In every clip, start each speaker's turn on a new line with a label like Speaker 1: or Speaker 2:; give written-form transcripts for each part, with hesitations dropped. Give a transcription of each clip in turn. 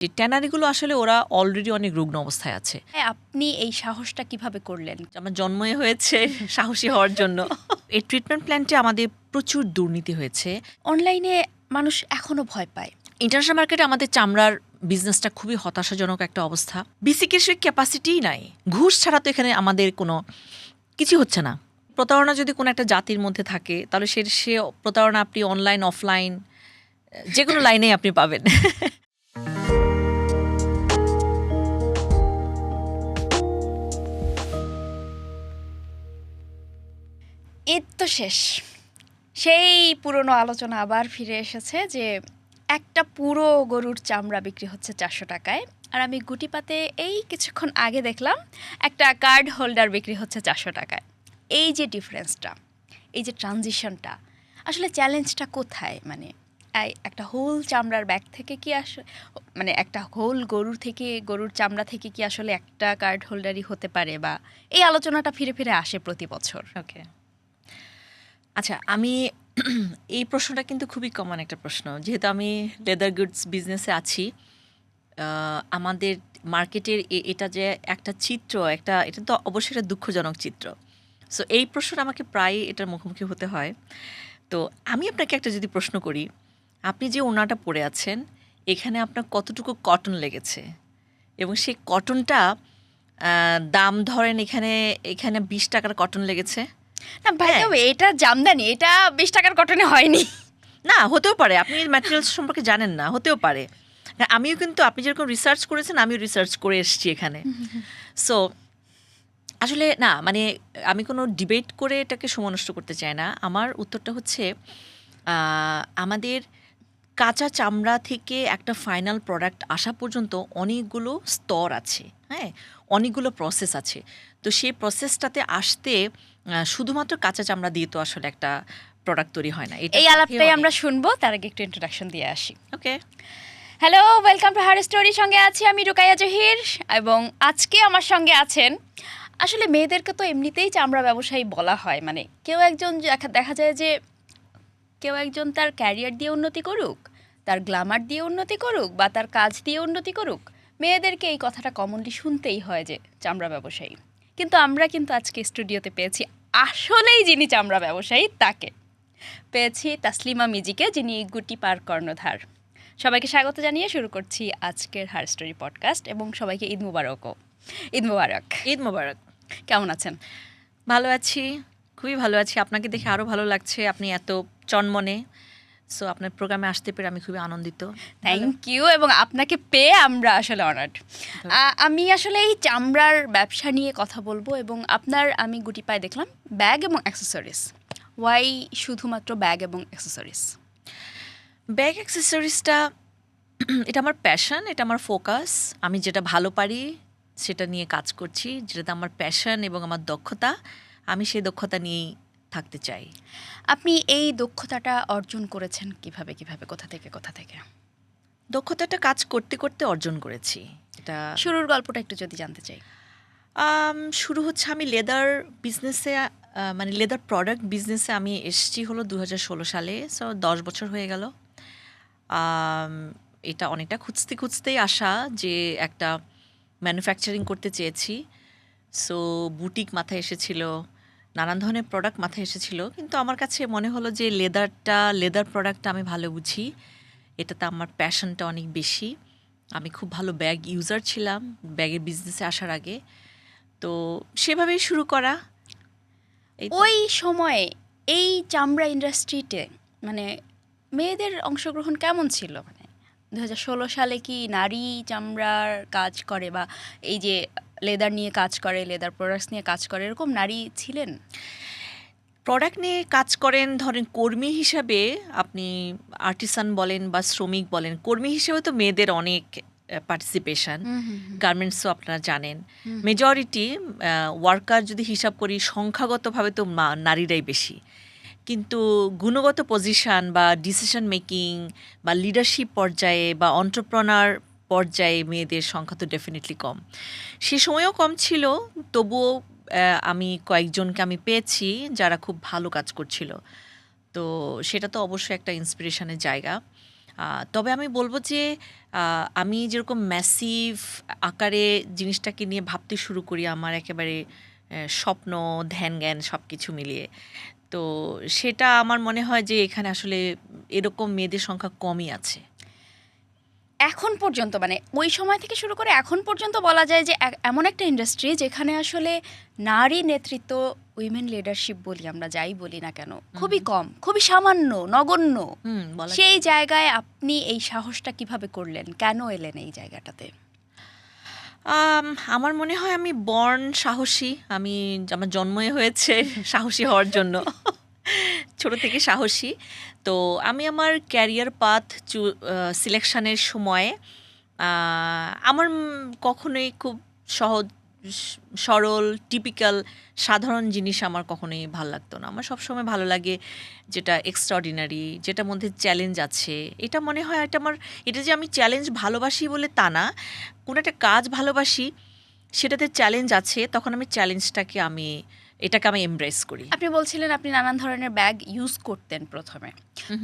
Speaker 1: যে ট্যানারিগুলো আসলে ওরা অলরেডি অনেক রুগ্ন অবস্থায় আছে।
Speaker 2: হ্যাঁ, আপনি এই সাহসটা কিভাবে করলেন?
Speaker 1: আমার জন্মই হয়েছে সাহসী হওয়ার জন্য। এই ট্রিটমেন্ট প্ল্যান্টে আমাদের প্রচুর দুর্নীতি হয়েছে।
Speaker 2: অনলাইনে মানুষ এখনো ভয় পায়।
Speaker 1: ইন্টারন্যাশনাল মার্কেটে আমাদের চামড়ার বিজনেসটা খুবই হতাশাজনক একটা অবস্থা। বিসিকের সেই ক্যাপাসিটিই নাই। ঘুষ ছাড়া তো এখানে আমাদের কোনো কিছু হচ্ছে না। প্রতারণা যদি কোনো একটা জাতির মধ্যে থাকে তাহলে সে প্রতারণা আপনি অনলাইন অফলাইন যে কোনো লাইনেই আপনি পাবেন।
Speaker 2: ঈদ তো শেষ, সেই পুরনো আলোচনা আবার ফিরে এসেছে যে একটা পুরো গরুর চামড়া বিক্রি হচ্ছে 400 টাকায়, আর আমি গুটিপাতে এই কিছুক্ষণ আগে দেখলাম একটা কার্ড হোল্ডার বিক্রি হচ্ছে 400 টাকায়। এই যে ডিফারেন্সটা, এই যে ট্রানজিশনটা, আসলে চ্যালেঞ্জটা কোথায়? মানে একটা হোল চামড়ার ব্যাগ থেকে কি মানে একটা হোল গরুর থেকে, গরুর চামড়া থেকে কি আসলে একটা কার্ড হোল্ডারই হতে পারে? বা এই আলোচনাটা ফিরে ফিরে আসে প্রতি বছর।
Speaker 1: ওকে, আচ্ছা, আমি এই প্রশ্নটা কিন্তু খুবই কমন একটা প্রশ্ন। যেহেতু আমি লেদার গুডস বিজনেসে আছি, আমাদের মার্কেটের এটা যে একটা চিত্র, এটা তো অবশ্যই একটা দুঃখজনক চিত্র। সো এই প্রশ্নটা আমাকে প্রায় এটার মুখোমুখি হতে হয়। তো আমি আপনাকে একটা যদি প্রশ্ন করি, আপনি যে ওড়নাটা পরে আছেন এখানে আপনার কতটুকু কটন লেগেছে, এবং সেই কটনটা দাম ধরেন এখানে এখানে 20 টাকার কটন লেগেছে।
Speaker 2: না ভাই,
Speaker 1: হ্যাঁ।
Speaker 2: তবে এটা জামদানি, এটা 20 টাকার কটনে হয়নি।
Speaker 1: না, হতেও পারে আপনি ম্যাটেরিয়ালস সম্পর্কে জানেন না, হতেও পারে। আমিও কিন্তু আপনি যেরকম রিসার্চ করেছেন আমিও রিসার্চ করে এসেছি এখানে। সো আসলে না, মানে আমি কোনো ডিবেট করে এটাকে সময় নষ্ট করতে চাই না। আমার উত্তরটা হচ্ছে আমাদের কাঁচা চামড়া থেকে একটা ফাইনাল প্রোডাক্ট আসা পর্যন্ত অনেকগুলো স্তর আছে, হ্যাঁ, অনেকগুলো প্রসেস আছে। তো সেই প্রসেসটাতে আসতে শুধুমাত্র কাঁচা চামড়া দিয়ে তো আসলে একটা প্রোডাক্ট তৈরি হয় না।
Speaker 2: এই আলাপটাই আমরা শুনবো, তার আগে একটু ইন্ট্রোডাকশন দিয়ে আসি।
Speaker 1: Okay.
Speaker 2: Hello, welcome to her story. সঙ্গে আছি আমি রুকাইয়া জহির, এবং আজকে আমার সঙ্গে আছেন, আসলে মেয়েদেরকে তো এমনিতেই চামড়া ব্যবসায়ী বলা হয়। মানে কেউ একজন দেখা যায় যে কেউ একজন তার ক্যারিয়ার দিয়ে উন্নতি করুক, তার গ্ল্যামার দিয়ে উন্নতি করুক, বা তার কাজ দিয়ে উন্নতি করুক, মেয়েদেরকে এই কথাটা কমনলি শুনতেই হয় যে চামড়া ব্যবসায়ী। কিন্তু আমরা কিন্তু আজকে স্টুডিওতে পেয়েছি আসলেই যিনি চামড়া ব্যবসায়ী, তাকে পেয়েছি তাসলিমা মিজিকে, যিনি গুটি পার কর্ণধার। সবাইকে স্বাগত জানিয়ে শুরু করছি আজকের হার স্টোরি পডকাস্ট, এবং সবাইকে ঈদ মুবারকও। ঈদ মুবারক।
Speaker 1: ঈদ মোবারক।
Speaker 2: কেমন আছেন?
Speaker 1: ভালো আছি, খুবই ভালো আছি। আপনাকে দেখে আরও ভালো লাগছে, আপনি এত চনমনে। সো আপনার প্রোগ্রামে আসতে পেরে আমি খুবই আনন্দিত।
Speaker 2: থ্যাংক ইউ, এবং আপনাকে পেয়ে আমরা আসলে অনার্ড। আমি আসলে এই চামড়ার ব্যবসা নিয়ে কথা বলবো, এবং আমি গুটি পায়ে দেখলাম ব্যাগ এবং অ্যাক্সেসরিজ। ওয়াই শুধুমাত্র ব্যাগ এবং অ্যাক্সেসরিজ?
Speaker 1: ব্যাগ অ্যাক্সেসরিজটা এটা আমার প্যাশন, এটা আমার ফোকাস। আমি যেটা ভালো পারি সেটা নিয়ে কাজ করছি, যেটাতে আমার প্যাশন এবং আমার দক্ষতা, আমি সেই দক্ষতা নিয়েই থাকতে চাই।
Speaker 2: আপনি এই দক্ষতাটা অর্জন করেছেন কিভাবে, কোথা থেকে?
Speaker 1: দক্ষতাটা কাজ করতে করতে অর্জন করেছি। এটা
Speaker 2: শুরুর গল্পটা একটু যদি জানতে চাই।
Speaker 1: শুরু হচ্ছে, আমি লেদার বিজনেসে, মানে লেদার প্রোডাক্ট বিজনেসে আমি এসেছি হলো 2016 সালে। সো 10 বছর হয়ে গেল। এটা অনেকটা খুঁজতেই আসা যে একটা ম্যানুফ্যাকচারিং করতে চেয়েছি। সো বুটিক মাথায় এসেছিল, নানান ধরনের প্রোডাক্ট মাথায় এসেছিল, কিন্তু আমার কাছে মনে হলো যে লেদার প্রোডাক্টটা আমি ভালো বুঝি, এটাতে আমার প্যাশনটা অনেক বেশি। আমি খুব ভালো ব্যাগ ইউজার ছিলাম ব্যাগের বিজনেসে আসার আগে। তো সেভাবেই শুরু করা।
Speaker 2: ওই সময়ে এই চামড়া ইন্ডাস্ট্রিতে মানে মেয়েদের অংশগ্রহণ কেমন ছিল? মানে 2016 সালে কি নারী চামড়ার কাজ করে, বা এই যে লেদার নিয়ে কাজ করে, লেদার প্রোডাক্টস নিয়ে কাজ করে, এরকম নারী ছিলেন?
Speaker 1: প্রোডাক্ট নিয়ে কাজ করেন, ধরেন কর্মী হিসাবে আপনি আর্টিসান বলেন বা শ্রমিক বলেন, কর্মী হিসেবে তো মেয়েদের অনেক পার্টিসিপেশন। গার্মেন্টসও আপনারা জানেন, মেজরিটি ওয়ার্কার যদি হিসাব করি সংখ্যাগতভাবে তো নারীরাই বেশি, কিন্তু গুণগত পজিশন বা ডিসিশন মেকিং বা লিডারশিপ পর্যায়ে বা অন্টারপ্রেনার পর্যায়ে মেয়েদের সংখ্যা তো ডেফিনেটলি কম। সে সময়ও কম ছিল, তবুও আমি কয়েকজনকে আমি পেয়েছি যারা খুব ভালো কাজ করছিল। তো সেটা তো অবশ্যই একটা ইন্সপিরেশনের জায়গা। তবে আমি বলব যে আমি যেরকম ম্যাসিভ আকারে জিনিসটাকে নিয়ে ভাবতে শুরু করি আমার একেবারে স্বপ্ন ধ্যান জ্ঞান সব কিছু মিলিয়ে, তো সেটা আমার মনে হয় যে এখানে আসলে এরকম মেয়েদের সংখ্যা কমই আছে
Speaker 2: এখন পর্যন্ত মানে ওই সময় থেকে শুরু করে এখন পর্যন্ত বলা যায় যে এমন একটা ইন্ডাস্ট্রি যেখানে আসলে নারী নেতৃত্ব, উইমেন লিডারশিপ বলি আমরা যাই বলি না কেন, খুবই কম, খুবই সামান্য, নগণ্য।
Speaker 1: বলা
Speaker 2: সেই জায়গায় আপনি এই সাহসটা কিভাবে করলেন, কেন এলেন এই জায়গাটাতে?
Speaker 1: আমার মনে হয় আমি বর্ন সাহসী, আমার জন্মই হয়েছে সাহসী হওয়ার জন্য ছোট থেকে সাহসী। তো আমি আমার ক্যারিয়ার পাথ সিলেকশনের সময় আমার কখনোই খুব সহজ সরল টিপিক্যাল সাধারণ জিনিস আমার কখনোই ভালো লাগতো না। আমার সবসময় ভালো লাগে যেটা এক্সট্রাঅর্ডিনারি, যেটার মধ্যে চ্যালেঞ্জ আছে। এটা মনে হয় এটা যে আমি চ্যালেঞ্জ ভালোবাসি বলে তা না, কোনো একটা কাজ ভালোবাসি সেটাতে চ্যালেঞ্জ আছে, তখন আমি চ্যালেঞ্জটাকে এটাকে আমি এমব্রেস করি।
Speaker 2: আপনি বলছিলেন আপনি নানান ধরনের ব্যাগ ইউজ করতেন প্রথমে,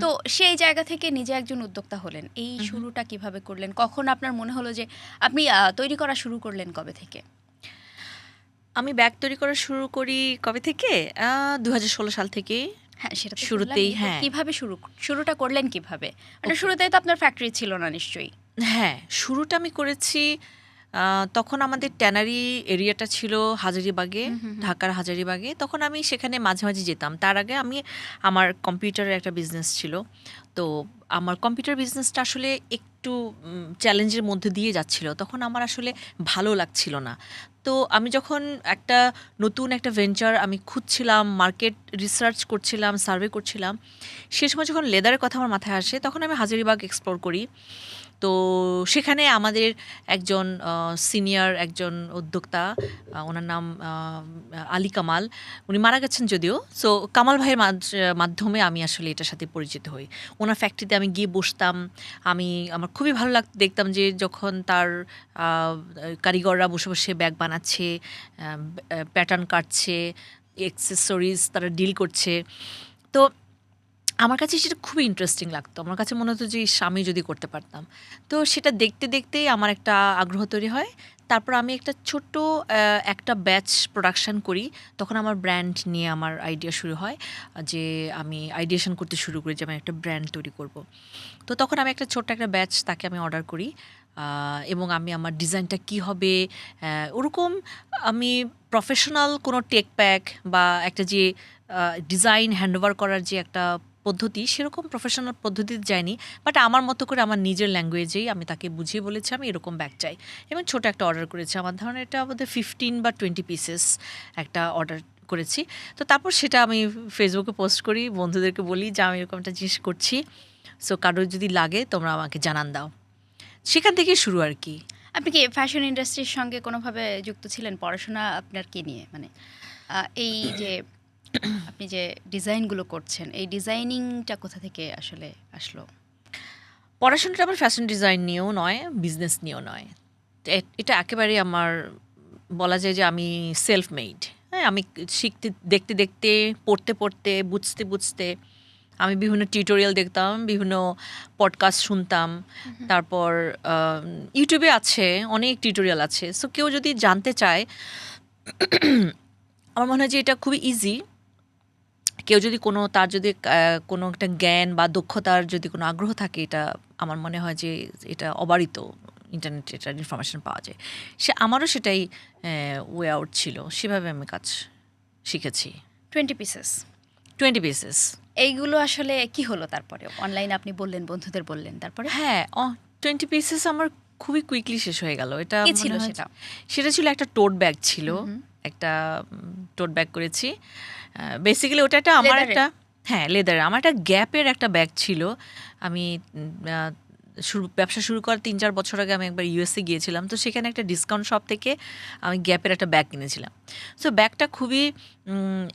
Speaker 2: তো সেই জায়গা থেকে নিজে একজন উদ্যোক্তা হলেন, এই শুরুটা কিভাবে করলেন? কখন আপনার মনে হলো যে আপনি তৈরি করা শুরু করলেন কবে থেকে?
Speaker 1: আমি ব্যাগ তৈরি করা শুরু করি কবে থেকে? 2016 সাল থেকে।
Speaker 2: হ্যাঁ, সেটা তো
Speaker 1: শুরুতেই,
Speaker 2: শুনলামই। তো
Speaker 1: হ্যাঁ।
Speaker 2: কিভাবে শুরুটা করলেন কিভাবে? মানে শুরুতেই তো আপনার ফ্যাক্টরি ছিল না নিশ্চয়ই?
Speaker 1: হ্যাঁ, শুরুটা আমি করেছি তখন আমাদের ট্যানারি এরিয়াটা ছিল হাজারীবাগে, ঢাকার হাজারীবাগে। তখন আমি সেখানে মাঝে মাঝে যেতাম। তার আগে আমার কম্পিউটারের একটা বিজনেস ছিল। তো আমার কম্পিউটার বিজনেসটা আসলে একটু চ্যালেঞ্জের মধ্যে দিয়ে যাচ্ছিল। তখন আমার আসলে ভালো লাগছিল না। তো আমি যখন নতুন একটা ভেঞ্চার আমি খুঁজছিলাম, মার্কেট রিসার্চ করছিলাম, সার্ভে করছিলাম, সে সময় যখন লেদারের কথা আমার মাথায় আসে, তখন আমি হাজারীবাগ এক্সপ্লোর করি। তো সেখানে আমাদের একজন সিনিয়র একজন উদ্যোক্তা, ওনার নাম আলী কামাল, উনি মারা গেছেন যদিও। সো কামাল ভাইয়ের মাধ্যমে আমি আসলে এটার সাথে পরিচিত হই। ওনার ফ্যাক্টরিতে আমি গিয়ে বসতাম। আমার খুবই ভালো লাগতো, দেখতাম যে যখন তার কারিগররা বসে বসে ব্যাগ বানাচ্ছে, প্যাটার্ন কাটছে, অ্যাক্সেসরিজ তারা ডিল করছে। তো আমার কাছে সেটা খুবই ইন্টারেস্টিং লাগতো। আমার কাছে মনে হতো যে আমি যদি করতে পারতাম। তো সেটা দেখতে দেখতেই আমার একটা আগ্রহ তৈরি হয়। তারপর আমি একটা ছোট্ট একটা ব্যাচ প্রোডাকশন করি। তখন আমার ব্র্যান্ড নিয়ে আমার আইডিয়া শুরু হয়, যে আমি আইডিয়েশন করতে শুরু করি যে আমি একটা ব্র্যান্ড তৈরি করব। তো তখন আমি ছোট্ট একটা ব্যাচ তাকে আমি অর্ডার করি, এবং আমি আমার ডিজাইনটা কী হবে ওরকম আমি প্রফেশনাল কোনো টেক প্যাক বা একটা যে ডিজাইন হ্যান্ডওভার করার যে একটা পদ্ধতি, সেরকম প্রফেশনাল পদ্ধতিতে যায়নি। বাট আমার মতো করে আমার নিজের ল্যাঙ্গুয়েজেই আমি তাকে বুঝিয়ে বলেছি আমি এরকম ব্যাগ চাই, এবং ছোট একটা অর্ডার করেছি। আমার ধারণা এটা আমাদের 15 বা 20 পিসেস একটা অর্ডার করেছি। তো তারপর সেটা আমি ফেসবুকে পোস্ট করি, বন্ধুদেরকে বলি যে আমি এরকম একটা জিনিস করছি, সো কারোর যদি লাগে তোমরা আমাকে জানান দাও। সেখান থেকে শুরু আর কি।
Speaker 2: আপনি কি ফ্যাশন ইন্ডাস্ট্রির সঙ্গে কোনোভাবে যুক্ত ছিলেন? পড়াশোনা আপনার কি নিয়ে? মানে এই যে আপনি যে ডিজাইনগুলো করছেন, এই ডিজাইনিংটা কোথা থেকে আসলে আসলো?
Speaker 1: পড়াশোনাটা আমার ফ্যাশন ডিজাইন নিয়েও নয়, বিজনেস নিয়েও নয়। এটা একেবারেই আমার বলা যায় যে আমি সেলফ মেড। হ্যাঁ, আমি দেখতে দেখতে, পড়তে পড়তে, বুঝতে বুঝতে আমি বিভিন্ন টিউটোরিয়াল দেখতাম, বিভিন্ন পডকাস্ট শুনতাম। তারপর ইউটিউবে আছে, অনেক টিউটোরিয়াল আছে। সো কেউ যদি জানতে চায়, আমার মনে হয় যে এটা খুবই ইজি। কেউ যদি তার যদি কোনো একটা জ্ঞান বা দক্ষতার যদি কোনো আগ্রহ থাকে, এটা আমার মনে হয় যে এটা অবারিত ইন্টারনেটে এটার ইনফরমেশন পাওয়া যায়। আমারও সেটাই ওয়ে আউট ছিল, সেভাবে আমি কাজ শিখেছি।
Speaker 2: 20 পিসেস?
Speaker 1: 20 পিসেস।
Speaker 2: এইগুলো আসলে কি হলো তারপরে? অনলাইনে আপনি বললেন, বন্ধুদের বললেন, তারপরে?
Speaker 1: হ্যাঁ, 20 পিসেস আমার খুবই কুইকলি শেষ হয়ে গেল। এটা
Speaker 2: কি ছিল সেটা?
Speaker 1: সেটা ছিল একটা টোট ব্যাগ ছিল। একটা টোট ব্যাগ করেছি। বেসিক্যালি ওটা আমার একটা, হ্যাঁ, লেদারের। আমার একটা গ্যাপের একটা ব্যাগ ছিল। আমি ব্যবসা শুরু করার 3-4 বছর আগে আমি একবার ইউএসএ গিয়েছিলাম। তো সেখানে একটা ডিসকাউন্ট শপ থেকে আমি গ্যাপের একটা ব্যাগ কিনেছিলাম। সো ব্যাগটা খুবই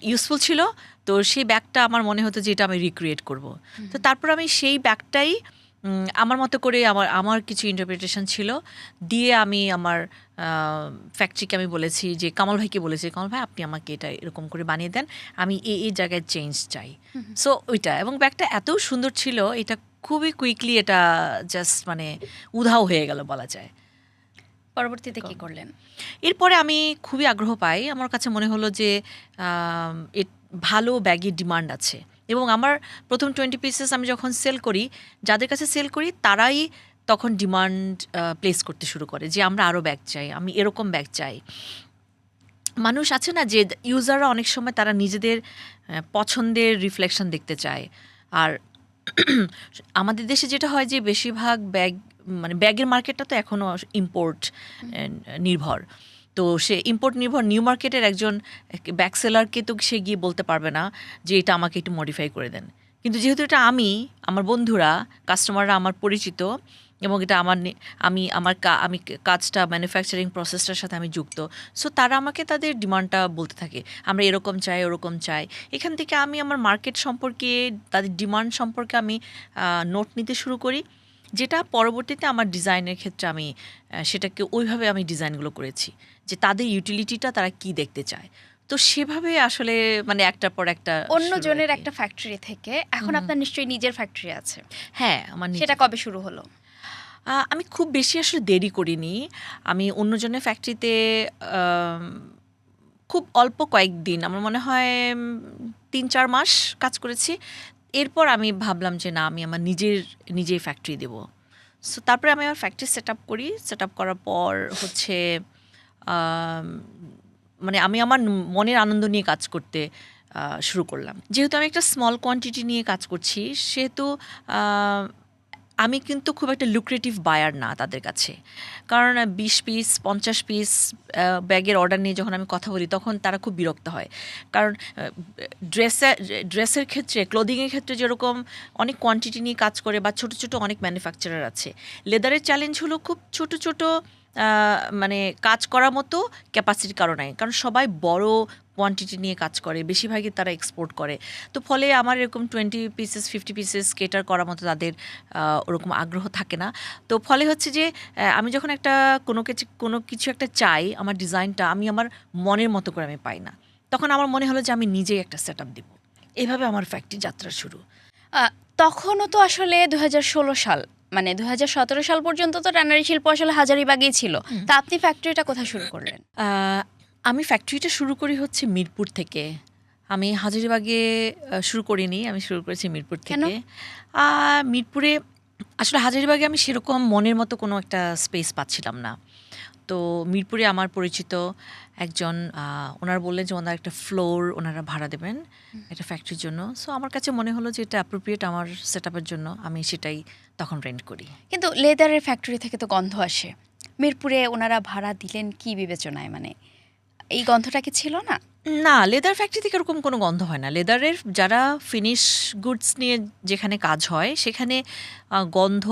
Speaker 1: ইউজফুল ছিল। তো সেই ব্যাগটা আমার মনে হতো যে এটা আমি রিক্রিয়েট করব। তো তারপর আমি সেই ব্যাগটাই আমার মতো করে আমার কিছু ইন্টারপ্রিটেশন ছিল দিয়ে আমি আমার ফ্যাক্টরিকে আমি বলেছি, যে কামাল ভাইকে বলেছি, কামাল ভাই আপনি আমাকে এটা এরকম করে বানিয়ে দেন, আমি এই জায়গায় চেঞ্জ চাই। সো ওইটা, এবং ব্যাগটা এত সুন্দর ছিল, এটা খুবই কুইকলি এটা জাস্ট মানে উধাও হয়ে গেল বলা যায়।
Speaker 2: পরবর্তীতে কি করলেন?
Speaker 1: এরপরে আমি খুবই আগ্রহ পাই, আমার কাছে মনে হলো যে ভালো ব্যাগের ডিমান্ড আছে, এবং আমার প্রথম 20 পিসেস আমি যখন সেল করি, যাদের কাছে সেল করি তারাই তখন ডিমান্ড প্লেস করতে শুরু করে যে আমরা আরও ব্যাগ চাই, আমি এরকম ব্যাগ চাই। মানুষ আছে না যে ইউজাররা অনেক সময় তারা নিজেদের পছন্দের রিফ্লেকশন দেখতে চায়। আর আমাদের দেশে যেটা হয় যে বেশিরভাগ ব্যাগ মানে ব্যাগের মার্কেটটা তো এখনও ইম্পোর্ট নির্ভর। তো সে ইম্পোর্ট নির্ভর নিউ মার্কেটের একজন ব্যাগ সেলারকে তো সে গিয়ে বলতে পারবে না যে এটা আমাকে একটু মডিফাই করে দেন। কিন্তু যেহেতু এটা আমার বন্ধুরা, কাস্টমাররা আমার পরিচিত, এবং এটা আমি কাজটা ম্যানুফ্যাকচারিং প্রসেসটার সাথে আমি যুক্ত, সো তারা আমাকে তাদের ডিমান্ডটা বলতে থাকে, আমরা এরকম চাই ওরকম চাই। এখান থেকে আমি আমার মার্কেট সম্পর্কে, তাদের ডিমান্ড সম্পর্কে আমি নোট নিতে শুরু করি, যেটা পরবর্তীতে আমার ডিজাইনের ক্ষেত্রে আমি সেটাকে ওইভাবে আমি ডিজাইনগুলো করেছি যে তাদের ইউটিলিটিটা তারা কি দেখতে চায়। তো সেভাবে আসলে মানে একটার পর একটা
Speaker 2: অন্য জনের একটা ফ্যাক্টরি থেকে এখন আপনার নিশ্চয়ই নিজের ফ্যাক্টরি আছে।
Speaker 1: হ্যাঁ, আমার
Speaker 2: সেটা কবে শুরু হলো?
Speaker 1: আমি খুব বেশি আসলে দেরি করিনি। আমি অন্যজনের ফ্যাক্টরিতে খুব অল্প কয়েকদিন, আমার মনে হয় 3-4 মাস কাজ করেছি। এরপর আমি ভাবলাম যে না, আমি আমার নিজেই ফ্যাক্টরি দেব। সো তারপরে আমি আমার ফ্যাক্টরি সেট আপ করি। সেট আপ করার পর হচ্ছে মানে আমি আমার মনের আনন্দ নিয়ে কাজ করতে শুরু করলাম। যেহেতু আমি একটা স্মল কোয়ান্টিটি নিয়ে কাজ করছি, সেহেতু আমি কিন্তু খুব একটা লুক্রেটিভ বায়ার না তাদের কাছে। কারণ 20 পিস 50 পিস ব্যাগের অর্ডার নিয়ে যখন আমি কথা বলি, তখন তারা খুব বিরক্ত হয়। কারণ ড্রেসের ক্ষেত্রে, ক্লোদিংয়ের ক্ষেত্রে যেরকম অনেক কোয়ান্টিটি নিয়ে কাজ করে বা ছোট ছোট অনেক ম্যানুফ্যাকচারার আছে, লেদারের চ্যালেঞ্জ হলো খুব ছোট ছোট মানে কাজ করার মতো ক্যাপাসিটি কারো নাই। কারণ সবাই বড় কোয়ান্টিটি নিয়ে কাজ করে, বেশিরভাগই তারা এক্সপোর্ট করে। তো ফলে আমার এরকম 20 পিসেস 50 পিসেস কেটার করার মতো তাদের ওরকম আগ্রহ থাকে না। তো ফলে হচ্ছে যে আমি যখন কোনো কিছু একটা চাই, আমার ডিজাইনটা আমি আমার মনের মতো করে আমি পাই না, তখন আমার মনে হলো যে আমি নিজেই একটা সেট আপ দিব। এভাবে আমার ফ্যাক্টরি যাত্রা শুরু।
Speaker 2: তখনও তো আসলে 2016 সাল, মানে 2017 সাল পর্যন্ত তো ট্যানারি শিল্প আসলে হাজারীবাগেই ছিল। তা আপনি ফ্যাক্টরিটা কোথায় শুরু করলেন?
Speaker 1: আমি ফ্যাক্টরিটা শুরু করি হচ্ছে মিরপুর থেকে। আমি হাজারীবাগে শুরু করিনি, আমি শুরু করেছি মিরপুর থেকে। মিরপুরে আসলে হাজারীবাগে আমি সেরকম মনের মতো কোনো একটা স্পেস পাচ্ছিলাম না। তো মিরপুরে আমার পরিচিত একজন, ওনারা বললেন যে ওনার একটা ফ্লোর ওনারা ভাড়া দেবেন একটা ফ্যাক্টরির জন্য। সো আমার কাছে মনে হলো যে এটা অ্যাপ্রোপ্রিয়েট আমার সেট আপের জন্য, আমি সেটাই তখন রেন্ট করি।
Speaker 2: কিন্তু লেদারের ফ্যাক্টরি থেকে তো গন্ধ আসে, মিরপুরে ওনারা ভাড়া দিলেন কি বিবেচনায়? মানে এই গন্ধটা কি ছিল না?
Speaker 1: না, লেদার ফ্যাক্টরি থেকে এরকম কোনো গন্ধ হয় না। লেদারের যারা ফিনিশ গুডস নিয়ে যেখানে কাজ হয়, সেখানে গন্ধ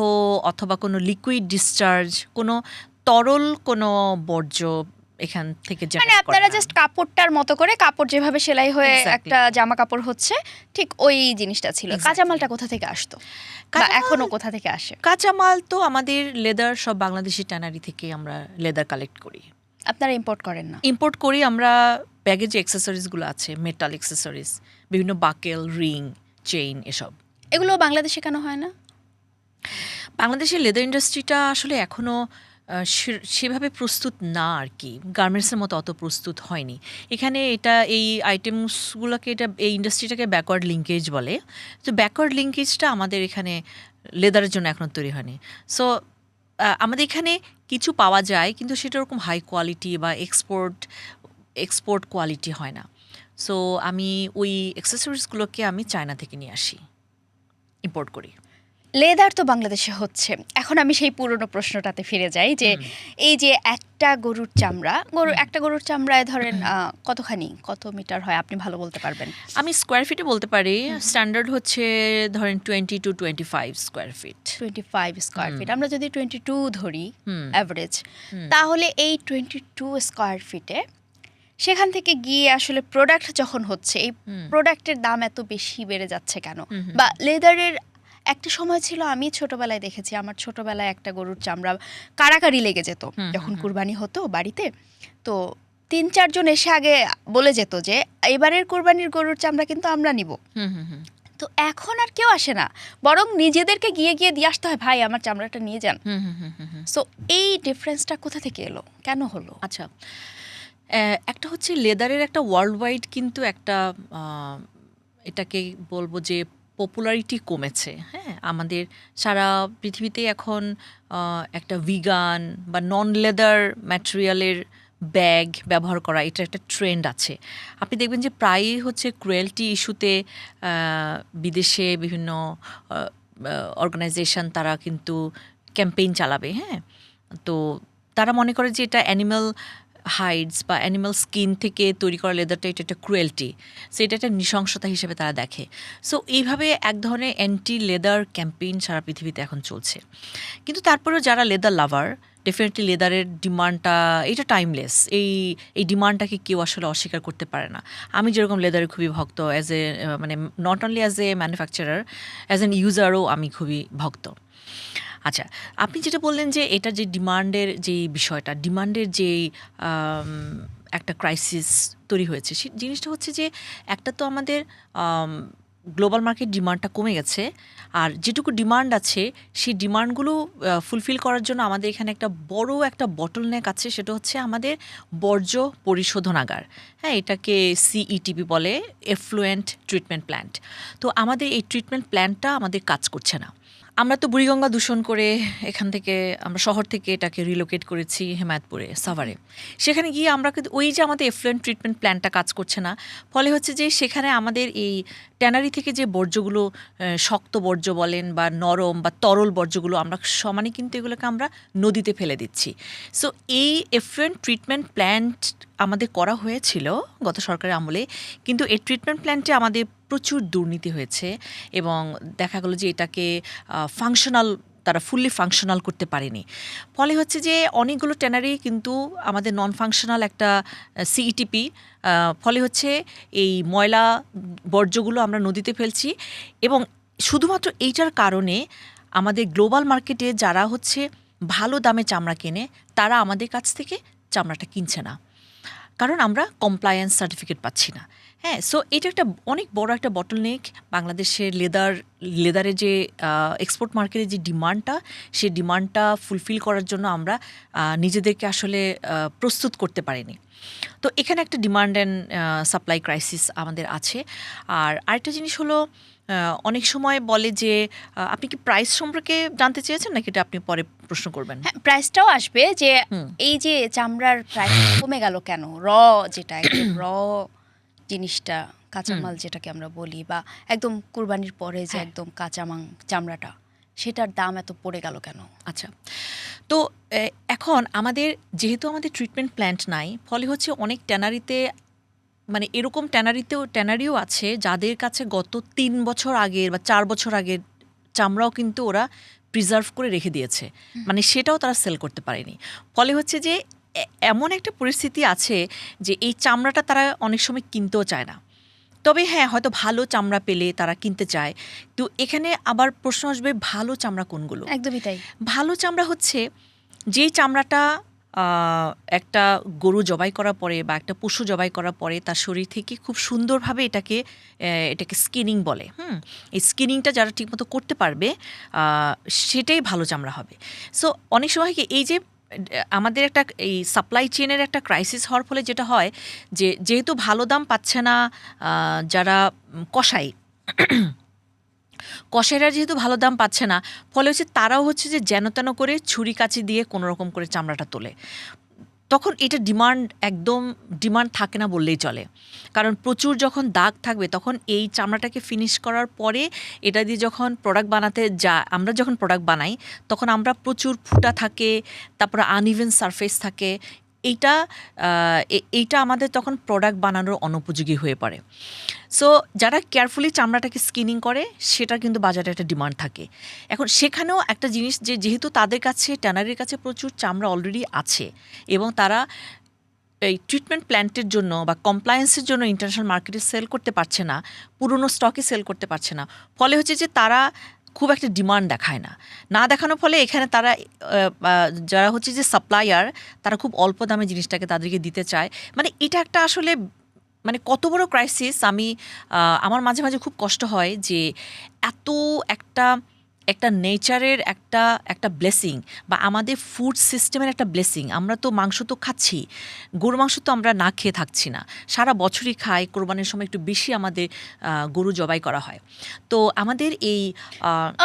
Speaker 1: অথবা কোনো লিকুইড ডিসচার্জ, কোনো তরল কোনো বর্জ্য এখান থেকে
Speaker 2: মানে আপনারা জাস্ট কাপড়টার মতো করে, কাপড় যেভাবে সেলাই হয়ে একটা জামা কাপড় হচ্ছে, ঠিক ওই জিনিসটা ছিল। কাঁচামালটা কোথা থেকে আসতো বা এখনো কোথা থেকে আসে?
Speaker 1: কাঁচামাল তো আমাদের লেদার সব বাংলাদেশি ট্যানারি থেকে আমরা লেদার কালেক্ট করি।
Speaker 2: আপনারা ইম্পোর্ট করেন না?
Speaker 1: ইম্পোর্ট করি আমরা। ব্যাগের যে অ্যাক্সেসরিজগুলো আছে, মেটাল অ্যাক্সেসরিজ, বিভিন্ন বাকেল, রিং, চেইন, এসব,
Speaker 2: এগুলো বাংলাদেশে কেন হয় না?
Speaker 1: বাংলাদেশের লেদার ইন্ডাস্ট্রিটা আসলে এখনও সেভাবে প্রস্তুত না আর কি, গার্মেন্টসের মতো অত প্রস্তুত হয়নি এখানে। এই আইটেমসগুলোকে, এই ইন্ডাস্ট্রিটাকে ব্যাকওয়ার্ড লিঙ্কেজ বলে। তো ব্যাকওয়ার্ড লিঙ্কেজটা আমাদের এখানে লেদারের জন্য এখনও তৈরি হয়নি। সো আমাদের এখানে কিছু পাওয়া যায়, কিন্তু সেটা ওরকম হাই কোয়ালিটি বা এক্সপোর্ট কোয়ালিটি হয় না। সো আমি ওই অ্যাক্সেসরিজগুলোকে আমি চায়না থেকে নিয়ে আসি, ইম্পোর্ট করি।
Speaker 2: লেদার তো বাংলাদেশে হচ্ছে। এখন আমি সেই পুরনো প্রশ্নটাতে ফিরে যাই যে এই যে একটা গরুর চামড়ায় ধরেন কত মিটার হয়, আপনি ভালো বলতে পারবেন?
Speaker 1: আমি স্কোয়ার ফিটে বলতে পারি। স্ট্যান্ডার্ড হচ্ছে ধরেন 20 to 25 square feet.
Speaker 2: 25 square feet. আমরা যদি 22 ধরি অ্যাভারেজ, তাহলে এই 22 স্কোয়ার ফিটে সেখান থেকে গিয়ে আসলে প্রোডাক্ট যখন হচ্ছে, এই প্রোডাক্টের দাম এত বেশি বেড়ে যাচ্ছে কেন? বা লেদারের একটা সময় ছিল, আমি ছোটবেলায় দেখেছি, আমার ছোটবেলায় একটা গরুর চামড়া কাড়াকাড়ি লেগে যেত যখন কুরবানি হতো বাড়িতে। তো 3-4 জন এসে আগে বলে যেত যে এবারের কুরবানির গরুর চামড়া কিন্তু আমরা নিব। তো এখন আর কেউ আসে না, বরং নিজেদেরকে গিয়ে গিয়ে দিয়ে আসতে হয়, ভাই আমার চামড়াটা নিয়ে যান। সো এই ডিফারেন্সটা কোথা থেকে এলো, কেন হলো?
Speaker 1: আচ্ছা, একটা হচ্ছে লেদারের একটা ওয়ার্ল্ড ওয়াইড কিন্তু একটা এটাকে বলবো যে পপুলারিটি কমেছে। হ্যাঁ, আমাদের সারা পৃথিবীতে এখন একটা ভিগান বা নন লেদার ম্যাটেরিয়ালের ব্যাগ ব্যবহার করা, এটা একটা ট্রেন্ড আছে। আপনি দেখবেন যে প্রায়ই হচ্ছে ক্রুয়েলটি ইস্যুতে বিদেশে বিভিন্ন অর্গানাইজেশন তারা কিন্তু ক্যাম্পেইন চালাবে। হ্যাঁ, তো তারা মনে করে যে এটা অ্যানিম্যাল হাইডস বা অ্যানিম্যাল স্কিন থেকে তৈরি করা লেদারটা এটা একটা ক্রুয়েলটি, সো এটা একটা নৃশংসতা হিসেবে তারা দেখে। সো এইভাবে এক ধরনের অ্যান্টি লেদার ক্যাম্পেইন সারা পৃথিবীতে এখন চলছে। কিন্তু তারপরেও যারা লেদার লাভার, ডেফিনেটলি লেদারের ডিমান্ডটা এটা টাইমলেস, এই ডিমান্ডটাকে কেউ আসলে অস্বীকার করতে পারে না। আমি যেরকম লেদারের খুবই ভক্ত, অ্যাজ এ মানে not only as a manufacturer, as an ইউজারও আমি খুবই ভক্ত। আচ্ছা, আপনি যেটা বললেন যে এটা যে ডিমান্ডের যেই বিষয়টা, ডিমান্ডের যেই একটা ক্রাইসিস তৈরি হয়েছে, সেই জিনিসটা হচ্ছে যে একটা তো আমাদের গ্লোবাল মার্কেট ডিমান্ডটা কমে গেছে, আর যেটুকু ডিমান্ড আছে সেই ডিমান্ডগুলো ফুলফিল করার জন্য আমাদের এখানে একটা বড় একটা বটলনেক আছে, সেটা হচ্ছে আমাদের বর্জ্য পরিশোধনাগার। হ্যাঁ, এটাকে সিইটিপি বলে, এফ্লুয়েন্ট ট্রিটমেন্ট প্ল্যান্ট। তো আমাদের এই ট্রিটমেন্ট প্ল্যান্টটা আমাদের কাজ করছে না। আমরা তো বুড়িগঙ্গা দূষণ করে এখান থেকে আমরা শহর থেকে এটাকে রিলোকেট করেছি হেমায়তপুরে, সাভারে। সেখানে গিয়ে আমরা কিন্তু ওই যে আমাদের এফ্লুয়েন্ট ট্রিটমেন্ট প্ল্যান্টটা কাজ করছে না, ফলে হচ্ছে যে সেখানে আমাদের এই ট্যানারি থেকে যে বর্জ্যগুলো, শক্ত বর্জ্য বলেন বা নরম বা তরল বর্জ্যগুলো, আমরা সমানে কিন্তু এগুলোকে আমরা নদীতে ফেলে দিচ্ছি। সো এই এফ্লুয়েন্ট ট্রিটমেন্ট প্ল্যান্ট আমাদের করা হয়েছিল গত সরকারের আমলে, কিন্তু এই ট্রিটমেন্ট প্ল্যান্টে আমাদের প্রচুর দুর্নীতি হয়েছে এবং দেখা গেলো যে এটাকে ফাংশনাল, তারা ফুললি ফাংশনাল করতে পারেনি। ফলে হচ্ছে যে অনেকগুলো ট্যানারি কিন্তু আমাদের নন ফাংশনাল একটা সিইটিপি, ফলে হচ্ছে এই ময়লা বর্জ্যগুলো আমরা নদীতে ফেলছি। এবং শুধুমাত্র এইটার কারণে আমাদের গ্লোবাল মার্কেটে যারা হচ্ছে ভালো দামে চামড়া কেনে, তারা আমাদের কাছ থেকে চামড়াটা কিনছে না, কারণ আমরা কমপ্লায়েন্স সার্টিফিকেট পাচ্ছি না। হ্যাঁ, সো এটা একটা অনেক বড় একটা বটলনেক বাংলাদেশের লেদারের যে এক্সপোর্ট মার্কেটের যে ডিমান্ডটা, সেই ডিমান্ডটা ফুলফিল করার জন্য আমরা নিজেদেরকে আসলে প্রস্তুত করতে পারিনি। তো এখানে একটা ডিমান্ড অ্যান্ড সাপ্লাই ক্রাইসিস আমাদের আছে। আর আরেকটা জিনিস হলো, অনেক সময় বলে যে আপনি কি প্রাইস সম্পর্কে জানতে চেয়েছেন নাকি এটা আপনি পরে প্রশ্ন করবেন?
Speaker 2: হ্যাঁ, প্রাইসটাও আসবে যে এই যে চামড়ার প্রাইস কমে গেল কেন, যেটা একদম জিনিসটা, কাঁচামাল যেটাকে আমরা বলি, বা একদম কুরবানির পরে যে একদম কাঁচা চামড়াটা, সেটার দাম এত পড়ে গেল কেন?
Speaker 1: আচ্ছা, তো এখন যেহেতু আমাদের ট্রিটমেন্ট প্ল্যান্ট নাই, ফলে হচ্ছে অনেক ট্যানারিতে, মানে এরকম ট্যানারিও আছে যাদের কাছে গত 3 বছর আগের বা 4 বছর আগের চামড়াও কিন্তু ওরা প্রিজার্ভ করে রেখে দিয়েছে, মানে সেটাও তারা সেল করতে পারেনি। ফলে হচ্ছে যে এমন একটা পরিস্থিতি আছে যে এই চামড়াটা তারা অনেক সময় কিনতেও চায় না। তবে হ্যাঁ, হয়তো ভালো চামড়া পেলে তারা কিনতে চায়। তো এখানে আবার প্রশ্ন আসবে, ভালো চামড়া কোনগুলো?
Speaker 2: একদমই তাই।
Speaker 1: ভালো চামড়া হচ্ছে যেই চামড়াটা একটা গরু জবাই করার পরে বা একটা পশু জবাই করার পরে তার শরীর থেকে খুব সুন্দরভাবে এটাকে স্কিনিং বলে। এই স্কিনিংটা যারা ঠিকমতো করতে পারবে সেটাই ভালো চামড়া হবে। সো অনেক সময় কি, এই যে আমাদের একটা এই সাপ্লাই চেনের একটা ক্রাইসিস হওয়ার ফলে যেটা হয় যে যেহেতু ভালো দাম পাচ্ছে না যারা কসাইরা যেহেতু ভালো দাম পাচ্ছে না, ফলে হচ্ছে তারাও হচ্ছে যে যেন তেন করে ছুরি কাচি দিয়ে কোনো রকম করে চামড়াটা তোলে। তখন এটা একদম ডিমান্ড থাকে না বললেই চলে, কারণ প্রচুর যখন দাগ থাকবে তখন এই চামড়াটাকে ফিনিশ করার পরে এটা দিয়ে যখন প্রোডাক্ট আমরা যখন প্রোডাক্ট বানাই তখন আমরা প্রচুর ফুটা থাকে, তারপরে আনইভেন সারফেস থাকে, এইটা আমাদের তখন প্রোডাক্ট বানানোর অনুপযোগী হয়ে পড়ে। সো যারা কেয়ারফুলি চামড়াটাকে স্কিনিং করে সেটা কিন্তু বাজারে একটা ডিমান্ড থাকে। এখন সেখানেও একটা জিনিস, যেহেতু তাদের কাছে ট্যানারির কাছে প্রচুর চামড়া অলরেডি আছে এবং তারা এই ট্রিটমেন্ট প্ল্যান্টের জন্য বা কমপ্লায়েন্সের জন্য ইন্টারন্যাশনাল মার্কেটে সেল করতে পারছে না, পুরনো স্টকে সেল করতে পারছে না, ফলে হচ্ছে যে তারা খুব একটা ডিমান্ড দেখায় না দেখানোর ফলে এখানে তারা যারা হচ্ছে যে সাপ্লায়ার, তারা খুব অল্প দামে জিনিসটাকে তাদেরকে দিতে চায়। মানে এটা একটা আসলে মানে কত বড় ক্রাইসিস আমি আমার মাঝে মাঝে খুব কষ্ট হয় যে এত একটা একটা নেচারের একটা একটা ব্লেসিং বা আমাদের ফুড সিস্টেমের একটা ব্লেসিং। আমরা তো মাংস তো খাচ্ছি, গরু মাংস তো আমরা না খেয়ে থাকছি না, সারা বছরই খাই, কোরবানির সময় একটু বেশি আমাদের গরু জবাই করা হয়। তো আমাদের এই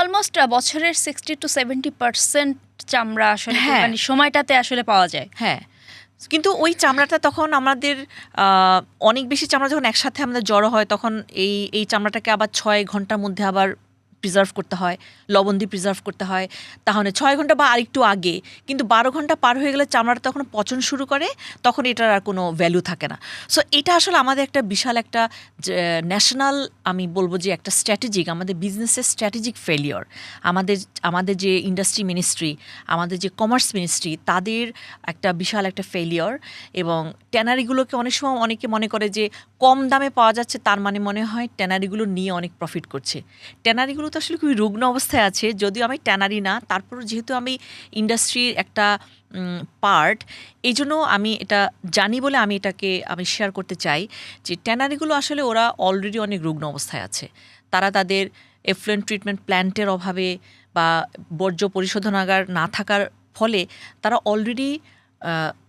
Speaker 2: অলমোস্ট বছরের 60-70% চামড়া আসলে
Speaker 1: হ্যাঁ।
Speaker 2: মানে সময়টাতে আসলে পাওয়া যায়।
Speaker 1: হ্যাঁ, কিন্তু ওই চামড়াটা তখন আমাদের অনেক বেশি চামড়া যখন একসাথে আমাদের জড়ো হয় তখন এই চামড়াটাকে আবার 6 ঘন্টার মধ্যে আবার প্রিজার্ভ করতে হয়, লবণ দিয়ে প্রিজার্ভ করতে হয়। তাহলে 6 ঘন্টা বা আরেকটু আগে, কিন্তু 12 ঘন্টা পার হয়ে গেলে চামড়াটা তখন পচন শুরু করে, তখন এটার আর কোনো ভ্যালু থাকে না। সো এটা আসলে আমাদের একটা বিশাল একটা ন্যাশনাল, আমি বলবো যে একটা স্ট্র্যাটেজিক, আমাদের বিজনেসের স্ট্র্যাটেজিক ফেলিওর। আমাদের যে ইন্ডাস্ট্রি মিনিস্ট্রি, আমাদের যে কমার্স মিনিস্ট্রি, তাদের একটা বিশাল একটা ফেলিওর। এবং ট্যানারিগুলোকে অনেক সময় অনেকে মনে করে যে কম দামে পাওয়া যাচ্ছে, তার মানে মনে হয় ট্যানারিগুলো নিয়ে অনেক প্রফিট করছে। ট্যানারিগুলো তো আসলে খুবই রুগ্ন অবস্থায় আছে, যদিও আমি ট্যানারি না, তারপর যেহেতু আমি ইন্ডাস্ট্রির একটা পার্ট, এই জন্য আমি এটা জানি বলে আমি শেয়ার করতে চাই যে ট্যানারিগুলো আসলে ওরা অলরেডি অনেক রুগ্ন অবস্থায় আছে। তারা তাদের এফ্লুয়েন্ট ট্রিটমেন্ট প্ল্যান্টের অভাবে বা বর্জ্য পরিশোধনাগার না থাকার ফলে তারা অলরেডি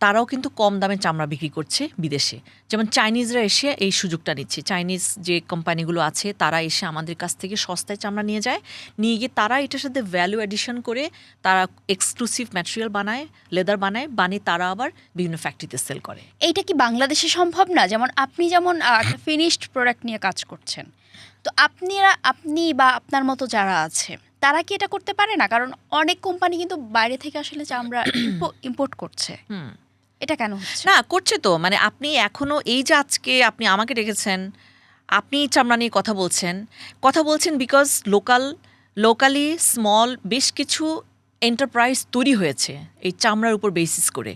Speaker 1: তারাও কিন্তু কম দামে চামড়া বিক্রি করছে বিদেশে। যেমন চাইনিজরা এসে এই সুযোগটা নিচ্ছে, চাইনিজ যে কোম্পানিগুলো আছে তারা এসে আমাদের কাছ থেকে সস্তায় চামড়া নিয়ে যায়, নিয়ে গিয়ে তারা এটার সাথে ভ্যালু অ্যাডিশন করে তারা এক্সক্লুসিভ ম্যাটেরিয়াল বানায়, লেদার বানিয়ে তারা আবার বিভিন্ন ফ্যাক্টরিতে সেল করে।
Speaker 2: এইটা কি বাংলাদেশে সম্ভব না? যেমন আপনি যেমন একটা ফিনিশড প্রোডাক্ট নিয়ে কাজ করছেন, তো আপনি বা আপনার মতো যারা আছে তারা কি এটা করতে পারে না? কারণ অনেক কোম্পানি কিন্তু বাইরে থেকে আসলে চামড়া ইম্পোর্ট করছে। এটা কেন হচ্ছে
Speaker 1: না? করছে তো, মানে আপনি এখনো এই যে আজকে আপনি আমাকে ডেকেছেন, আপনি চামড়া নিয়ে কথা বলছেন বিকজ লোকালি স্মল বেশ কিছু এন্টারপ্রাইজ তৈরি হয়েছে এই চামড়ার উপর বেসিস করে।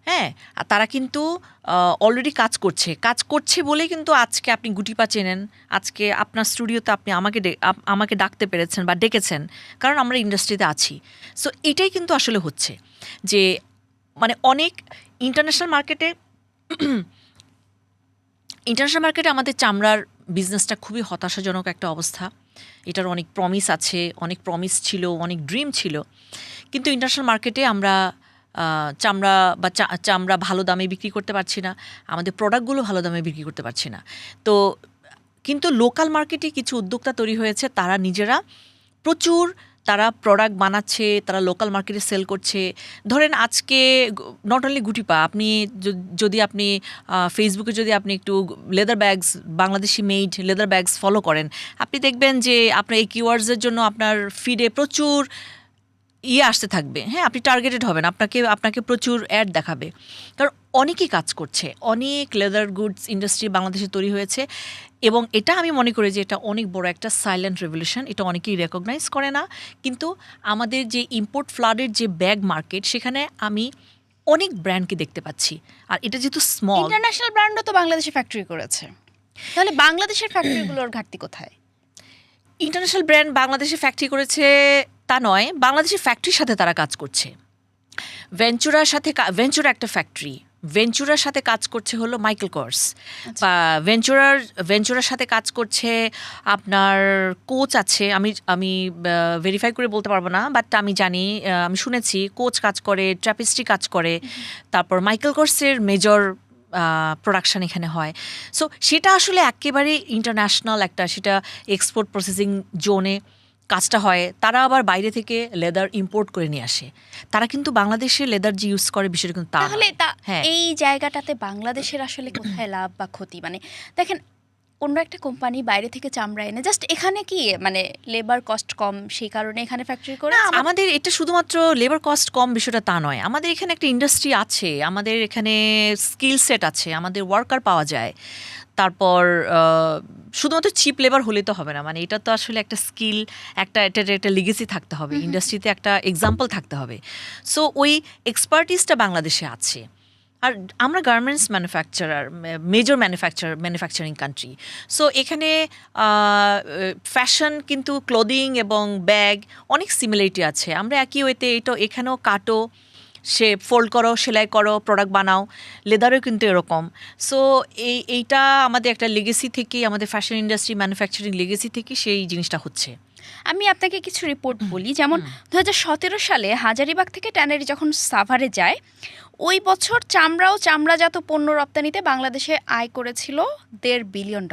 Speaker 1: হ্যাঁ, আর তারা কিন্তু অলরেডি কাজ করছে বলেই কিন্তু আজকে আপনি গুটিপা চেনেন, আজকে আপনার স্টুডিওতে আপনি আমাকে ডাকতে পেরেছেন বা ডেকেছেন, কারণ আমরা ইন্ডাস্ট্রিতে আছি। সো এটাই কিন্তু আসলে হচ্ছে যে মানে অনেক ইন্টারন্যাশনাল মার্কেটে আমাদের চামড়ার বিজনেসটা খুবই হতাশাজনক একটা অবস্থা। এটার অনেক প্রমিস ছিল, অনেক ড্রিম ছিল, কিন্তু ইন্টারন্যাশনাল মার্কেটে আমরা চামড়া ভালো দামে বিক্রি করতে পারছি না, আমাদের প্রোডাক্টগুলো ভালো দামে বিক্রি করতে পারছি না। তো কিন্তু লোকাল মার্কেটে কিছু উদ্যোক্তা তৈরি হয়েছে, তারা নিজেরা প্রচুর প্রোডাক্ট বানাচ্ছে, তারা লোকাল মার্কেটে সেল করছে। ধরেন আজকে নট অনলি গুটিপা, আপনি যদি আপনি ফেসবুকে যদি আপনি একটু Bangladeshi made leather bags follow করেন, আপনি দেখবেন যে আপনার এই কিওয়ার্ডসের জন্য আপনার ফিডে প্রচুর আসতে থাকবে। হ্যাঁ, আপনি টার্গেটেড হবেন, আপনাকে প্রচুর অ্যাড দেখাবে, কারণ অনেকেই কাজ করছে, অনেক লেদার গুডস ইন্ডাস্ট্রি বাংলাদেশে তৈরি হয়েছে। এবং এটা আমি মনে করি যে এটা অনেক বড় একটা সাইলেন্ট রেভলিউশন, এটা অনেকেই রেকগনাইজ করে না। কিন্তু আমাদের যে ইম্পোর্ট ফ্লাডের যে ব্যাগ মার্কেট, সেখানে আমি অনেক ব্র্যান্ডকে দেখতে পাচ্ছি। আর এটা যেহেতু স্মল,
Speaker 2: ইন্টারন্যাশনাল ব্র্যান্ডও তো বাংলাদেশে ফ্যাক্টরি করেছে, তাহলে বাংলাদেশের ফ্যাক্টরিগুলোর ঘাটতি কোথায়?
Speaker 1: ইন্টারন্যাশনাল ব্র্যান্ড বাংলাদেশে ফ্যাক্টরি করেছে তা নয়, বাংলাদেশের ফ্যাক্টরির সাথে তারা কাজ করছে। ভেঞ্চুরা একটা ফ্যাক্টরি, ভেঞ্চুরার সাথে কাজ করছে হলো মাইকেল কর্স, বা ভেঞ্চুরার সাথে কাজ করছে আপনার কোচ আছে, আমি ভেরিফাই করে বলতে পারবো না, বাট আমি জানি, আমি শুনেছি কোচ কাজ করে, ট্র্যাপিস্ট্রি কাজ করে, তারপর মাইকেল কর্সের মেজর প্রোডাকশান এখানে হয়। সো সেটা আসলে একেবারে ইন্টারন্যাশনাল একটা, সেটা এক্সপোর্ট প্রসেসিং জোনে কাজটা হয়। তারা আবার বাইরে থেকে লেদার ইম্পোর্ট করে নিয়ে আসে, তারা কিন্তু বাংলাদেশে লেদার যে ইউজ করে বিষয়টা কিন্তু
Speaker 2: তাহলে
Speaker 1: হ্যাঁ,
Speaker 2: এই জায়গাটাতে বাংলাদেশের আসলে কোথায় লাভ বা ক্ষতি? মানে দেখেন, অন্য একটা কোম্পানি বাইরে থেকে চামড়া এনে জাস্ট এখানে কি মানে লেবার কস্ট কম, সেই কারণে এখানে ফ্যাক্টরি করে।
Speaker 1: না, আমাদের এটা শুধুমাত্র লেবার কস্ট কম বিষয়টা তা নয়, আমাদের এখানে একটা ইন্ডাস্ট্রি আছে, আমাদের এখানে স্কিল সেট আছে, আমাদের ওয়ার্কার পাওয়া যায়। তারপর শুধুমাত্র চিপ লেবার হলে তো হবে না, মানে এটা তো আসলে একটা স্কিল, একটা লিগেসি থাকতে হবে, ইন্ডাস্ট্রিতে একটা এক্সাম্পল থাকতে হবে। সো ওই এক্সপার্টিসটা বাংলাদেশে আছে। আর আমরা garments major manufacturing country. So এখানে ফ্যাশন কিন্তু ক্লোদিং এবং ব্যাগ অনেক সিমিলারিটি আছে, আমরা একই ওয়েতে এখানেও কাটো সে ফোল্ড করো, সেলাই করো, প্রোডাক্ট বানাও। লেদারও কিন্তু এরকম। সো এইটা আমাদের একটা লেগেসি থেকেই, আমাদের ফ্যাশন ইন্ডাস্ট্রি ম্যানুফ্যাকচারিং লেগেসি থেকে সেই জিনিসটা হচ্ছে।
Speaker 2: আমি আপনাকে কিছু রিপোর্ট বলি, যেমন 2017 সালে হাজারিবাগ থেকে ট্যানারি যখন সাভারে যায়, ওই বছর চামড়া ও চামড়াজাত পণ্য রপ্তানিতে বাংলাদেশে আয় করেছিল $1.5 বিলিয়ন।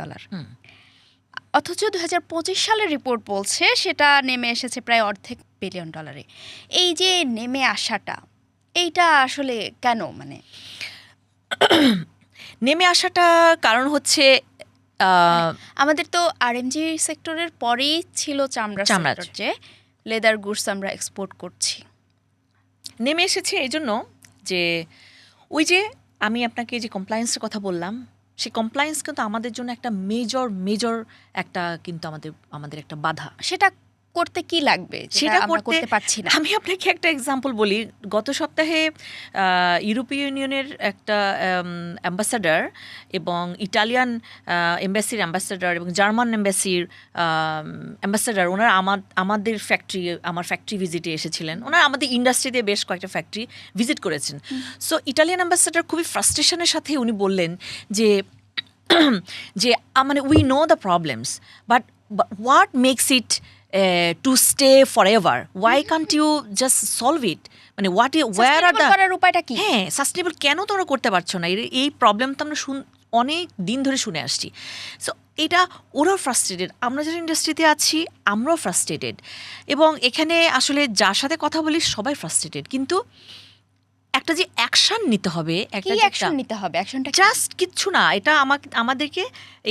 Speaker 2: অথচ 2025 সালের রিপোর্ট বলছে সেটা নেমে এসেছে প্রায় $0.5 বিলিয়ন। এই যে নেমে আসাটা, এইটা আসলে কেন? মানে
Speaker 1: নেমে আসাটা কারণ হচ্ছে
Speaker 2: আমাদের তো আরএমজি সেক্টরের পরেই ছিল চামড়া সেক্টর, যে লেদার গুডস আমরা এক্সপোর্ট করছি।
Speaker 1: নেমে এসেছে এই জন্য যে ওই যে আমি আপনাকে যে কমপ্লায়েন্সের কথা বললাম, সেই কমপ্লায়েন্স কিন্তু আমাদের জন্য একটা মেজর একটা কিন্তু আমাদের একটা বাধা।
Speaker 2: সেটা করতে কি লাগবে,
Speaker 1: সেটা
Speaker 2: আমরা করতে পারছি না।
Speaker 1: আমি আপনাকে একটা এক্সাম্পল বলি। গত সপ্তাহে ইউরোপীয় ইউনিয়নের একটা অ্যাম্বাসাডার এবং ইটালিয়ান এম্বাসির অ্যাম্বাসাডার এবং জার্মান এম্বাসির অ্যাম্বাসাডার, ওনারা আমার ফ্যাক্টরি ভিজিটে এসেছিলেন। ওনারা আমাদের ইন্ডাস্ট্রিতে বেশ কয়েকটা ফ্যাক্টরি ভিজিট করেছেন। সো ইটালিয়ান অ্যাম্বাসাডার খুবই ফ্রাস্ট্রেশনের সাথে উনি বললেন যে যে মানে we know the problems, but what makes it to stay forever? Why can't you just solve it? মানে where are the
Speaker 2: উপায়টা কি?
Speaker 1: হ্যাঁ, সাস্টেনেবল কেন তোমরা করতে পারছো না? এই প্রবলেম তো আমরা অনেক দিন ধরে শুনে আসছি। সো এটা ওরাও ফ্রাস্ট্রেটেড, আমরা যারা ইন্ডাস্ট্রিতে আছি আমরাও ফ্রাস্ট্রেটেড, এবং এখানে আসলে যার সাথে কথা বলি সবাই ফ্রাস্ট্রেটেড। কিন্তু একটা যে অ্যাকশন নিতে হবে,
Speaker 2: একটা অ্যাকশন নিতে হবে, অ্যাকশনটা
Speaker 1: জাস্ট কিচ্ছু না, এটা আমাদেরকে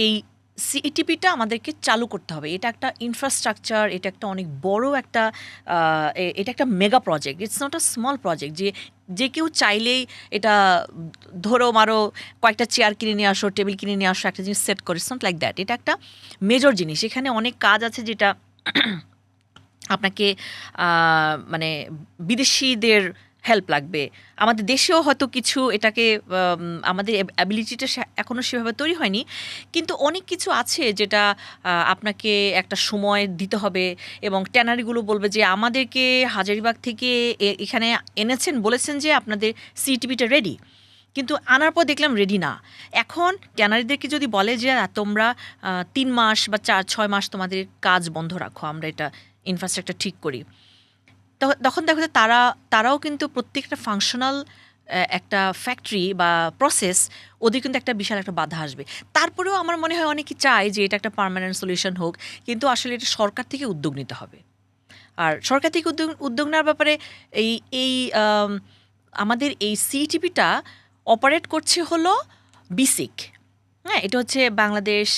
Speaker 1: এই সিইটিপিটা আমাদেরকে চালু করতে হবে। এটা একটা ইনফ্রাস্ট্রাকচার, এটা একটা অনেক বড় একটা এটা একটা mega project, it's not a small project যে কেউ চাইলেই এটা ধরো মারো কয়েকটা চেয়ার কিনে নিয়ে আসো, টেবিল কিনে নিয়ে আসো, একটা জিনিস সেট করে, ইটস নট লাইক দ্যাট। এটা একটা মেজর জিনিস, এখানে অনেক কাজ আছে যেটা আপনাকে মানে বিদেশিদের হেল্প লাগবে। আমাদের দেশেও হয়তো কিছু এটাকে আমাদের অ্যাবিলিটিটা এখনও সেভাবে তৈরি হয়নি, কিন্তু অনেক কিছু আছে যেটা আপনাকে একটা সময় দিতে হবে। এবং ট্যানারিগুলো বলবে যে আমাদেরকে হাজারিবাগ থেকে এখানে এনেছেন, বলেছেন যে আপনাদের সিটিপিটা রেডি, কিন্তু আনার পর দেখলাম রেডি না। এখন ট্যানারিদেরকে যদি বলে যে তোমরা 3 মাস বা 4-6 মাস তোমাদের কাজ বন্ধ রাখো, আমরা এটা ইনফ্রাস্ট্রাকচার ঠিক করি, তখন দেখো যে তারাও কিন্তু প্রত্যেকটা ফাংশনাল একটা ফ্যাক্টরি বা প্রসেস, ওদের কিন্তু একটা বিশাল একটা বাধা আসবে। তারপরেও আমার মনে হয় অনেকে চায় যে এটা একটা পার্মানেন্ট সলিউশন হোক, কিন্তু আসলে এটা সরকার থেকে উদ্যোগ নিতে হবে। আর সরকার থেকে উদ্যোগ নেওয়ার ব্যাপারে এই আমাদের এই সিটিপিটা অপারেট করছে হলো বিসিক। হ্যাঁ, এটা হচ্ছে বাংলাদেশ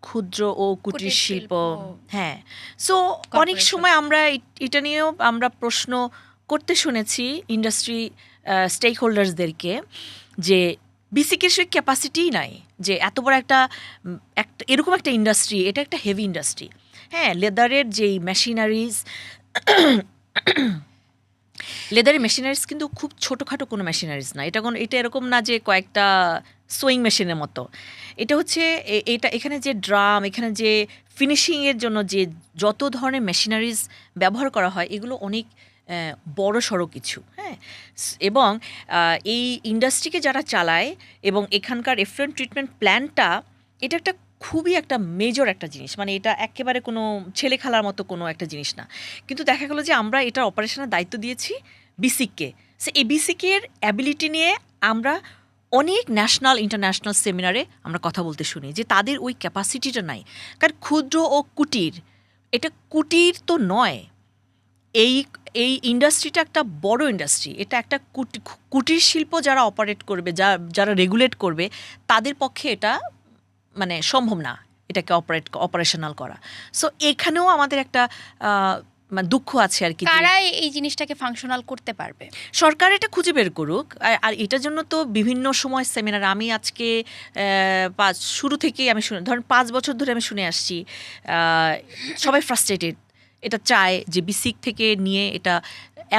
Speaker 1: ক্ষুদ্র ও কুটির শিল্প। হ্যাঁ, সো অনেক সময় আমরা এটা নিয়েও আমরা প্রশ্ন করতে শুনেছি ইন্ডাস্ট্রি স্টেক হোল্ডার্সদেরকে যে বিসিকের সে ক্যাপাসিটিই নাই, যে এত বড় একটা এরকম একটা ইন্ডাস্ট্রি, এটা একটা হেভি ইন্ডাস্ট্রি। হ্যাঁ, লেদারের যেই মেশিনারিজ, লেদারের মেশিনারিজ কিন্তু খুব ছোটোখাটো কোনো মেশিনারিজ না। এটা এরকম না যে কয়েকটা সোয়িং মেশিনের মতো। এটা হচ্ছে এখানে যে ড্রাম, এখানে যে ফিনিশিংয়ের জন্য যে যত ধরনের মেশিনারিজ ব্যবহার করা হয়, এগুলো অনেক বড় সড়ো কিছু। হ্যাঁ, এবং এই ইন্ডাস্ট্রিকে যারা চালায় এবং এখানকার এফ্লুয়েন্ট ট্রিটমেন্ট প্ল্যান্টটা, এটা একটা খুবই একটা মেজর একটা জিনিস। মানে এটা একেবারে কোনো ছেলে খেলার মতো কোনো একটা জিনিস না। কিন্তু দেখা গেলো যে আমরা এটার অপারেশনের দায়িত্ব দিয়েছি বিসিককে। সো এই বিসিকের অ্যাবিলিটি নিয়ে আমরা অনেক ন্যাশনাল ইন্টারন্যাশনাল সেমিনারে আমরা কথা বলতে শুনি যে তাদের ওই ক্যাপাসিটিটা নাই। কারণ ক্ষুদ্র ও কুটির, এটা কুটির তো নয়, এই ইন্ডাস্ট্রিটা একটা বড় ইন্ডাস্ট্রি। এটা একটা কুটির শিল্প যারা অপারেট করবে, যারা রেগুলেট করবে, তাদের পক্ষে এটা মানে সম্ভব না এটাকে অপারেশনাল করা। সো এখানেও আমাদের একটা দুঃখ আছে আর কি।
Speaker 2: কারা এই জিনিসটাকে ফাংশনাল করতে পারবে?
Speaker 1: সরকার এটা খুঁজে বের করুক। আর এটার জন্য তো বিভিন্ন সময় সেমিনার, আমি আজকে শুরু থেকেই আমি ধরেন 5 বছর ধরে আমি শুনে আসছি, সবাই ফ্রাস্ট্রেটেড, এটা চায় যে বিসিক থেকে নিয়ে এটা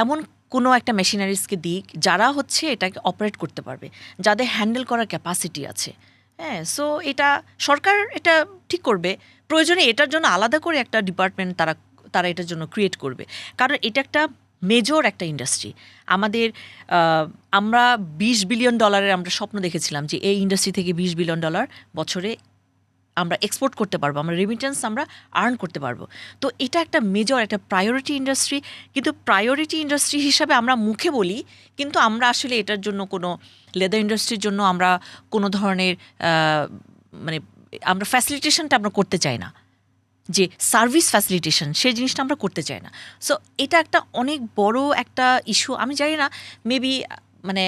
Speaker 1: এমন কোনো একটা মেশিনারিজকে দিক যারা হচ্ছে এটাকে অপারেট করতে পারবে, যাদের হ্যান্ডেল করার ক্যাপাসিটি আছে। হ্যাঁ, সো এটা সরকার এটা ঠিক করবে, প্রয়োজনে এটার জন্য আলাদা করে একটা ডিপার্টমেন্ট তারা এটার জন্য ক্রিয়েট করবে। কারণ এটা একটা মেজর একটা ইন্ডাস্ট্রি। আমাদের আমরা $20 বিলিয়ন আমরা স্বপ্ন দেখেছিলাম যে এই ইন্ডাস্ট্রি থেকে $20 বিলিয়ন বছরে আমরা এক্সপোর্ট করতে পারবো, আমরা রেমিটেন্স আমরা আর্ন করতে পারবো। তো এটা একটা মেজর একটা প্রায়োরিটি ইন্ডাস্ট্রি, কিন্তু প্রায়োরিটি ইন্ডাস্ট্রি হিসাবে আমরা মুখে বলি, কিন্তু আমরা আসলে এটার জন্য কোনো লেদার ইন্ডাস্ট্রির জন্য আমরা কোনো ধরনের মানে আমরা ফ্যাসিলিটেশনটা আমরা করতে চাই না, যে সার্ভিস ফ্যাসিলিটেশন সেই জিনিসটা আমরা করতে চাই না। সো এটা একটা অনেক বড় একটা ইস্যু। আমি জানি না, মেবি মানে